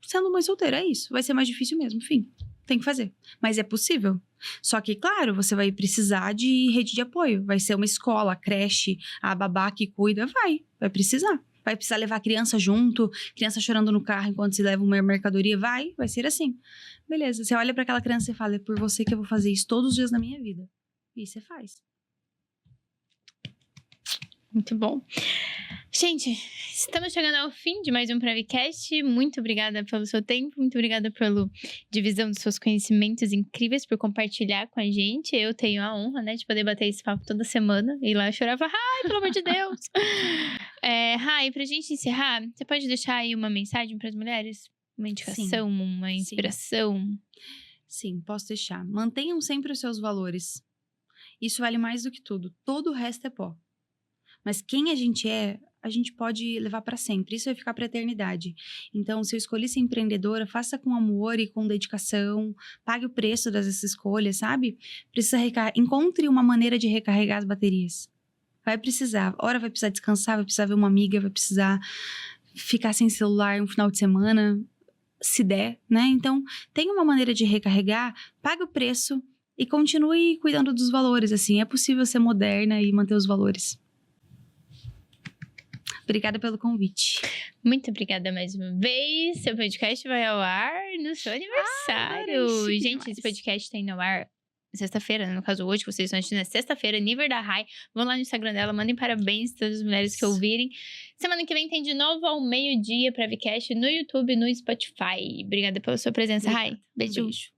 sendo mãe solteira, é isso. Vai ser mais difícil mesmo, enfim. tem que fazer. Mas é possível. Só que, claro, você vai precisar de rede de apoio. Vai ser uma escola, creche, a babá que cuida, vai precisar. Vai precisar levar a criança junto, criança chorando no carro enquanto se leva uma mercadoria, vai ser assim. Beleza, você olha pra aquela criança e fala, é por você que eu vou fazer isso todos os dias da minha vida. E você faz. Muito bom. Gente, estamos chegando ao fim de mais um Prevcast. Muito obrigada pelo seu tempo, muito obrigada pela divisão dos seus conhecimentos incríveis, por compartilhar com a gente. Eu tenho a honra, né, de poder bater esse papo toda semana. E lá eu chorava, ai, pelo amor de Deus! Rai, pra gente encerrar, você pode deixar aí uma mensagem para as mulheres? Uma indicação, uma inspiração? Sim, posso deixar. Mantenham sempre os seus valores. Isso vale mais do que tudo. Todo o resto é pó. Mas quem a gente é, a gente pode levar para sempre. Isso vai ficar para eternidade. Então, se eu escolhi ser empreendedora, faça com amor e com dedicação. Pague o preço dessas escolhas, sabe? Encontre uma maneira de recarregar as baterias. Vai precisar. Ora vai precisar descansar, vai precisar ver uma amiga, vai precisar ficar sem celular um final de semana, se der, né? Então, tenha uma maneira de recarregar, pague o preço e continue cuidando dos valores, assim. É possível ser moderna e manter os valores. Obrigada pelo convite. Muito obrigada mais uma vez. Seu podcast vai ao ar no seu aniversário. Gente, gente, esse podcast tá indo ao ar sexta-feira, né? No caso hoje, que vocês estão assistindo, é sexta-feira, nível da Rai. Vão lá no Instagram dela, mandem parabéns a todas as mulheres que ouvirem. Semana que vem tem de novo ao meio-dia Prevcast no YouTube e no Spotify. Obrigada pela sua presença, Rai. Beijo. Beijo.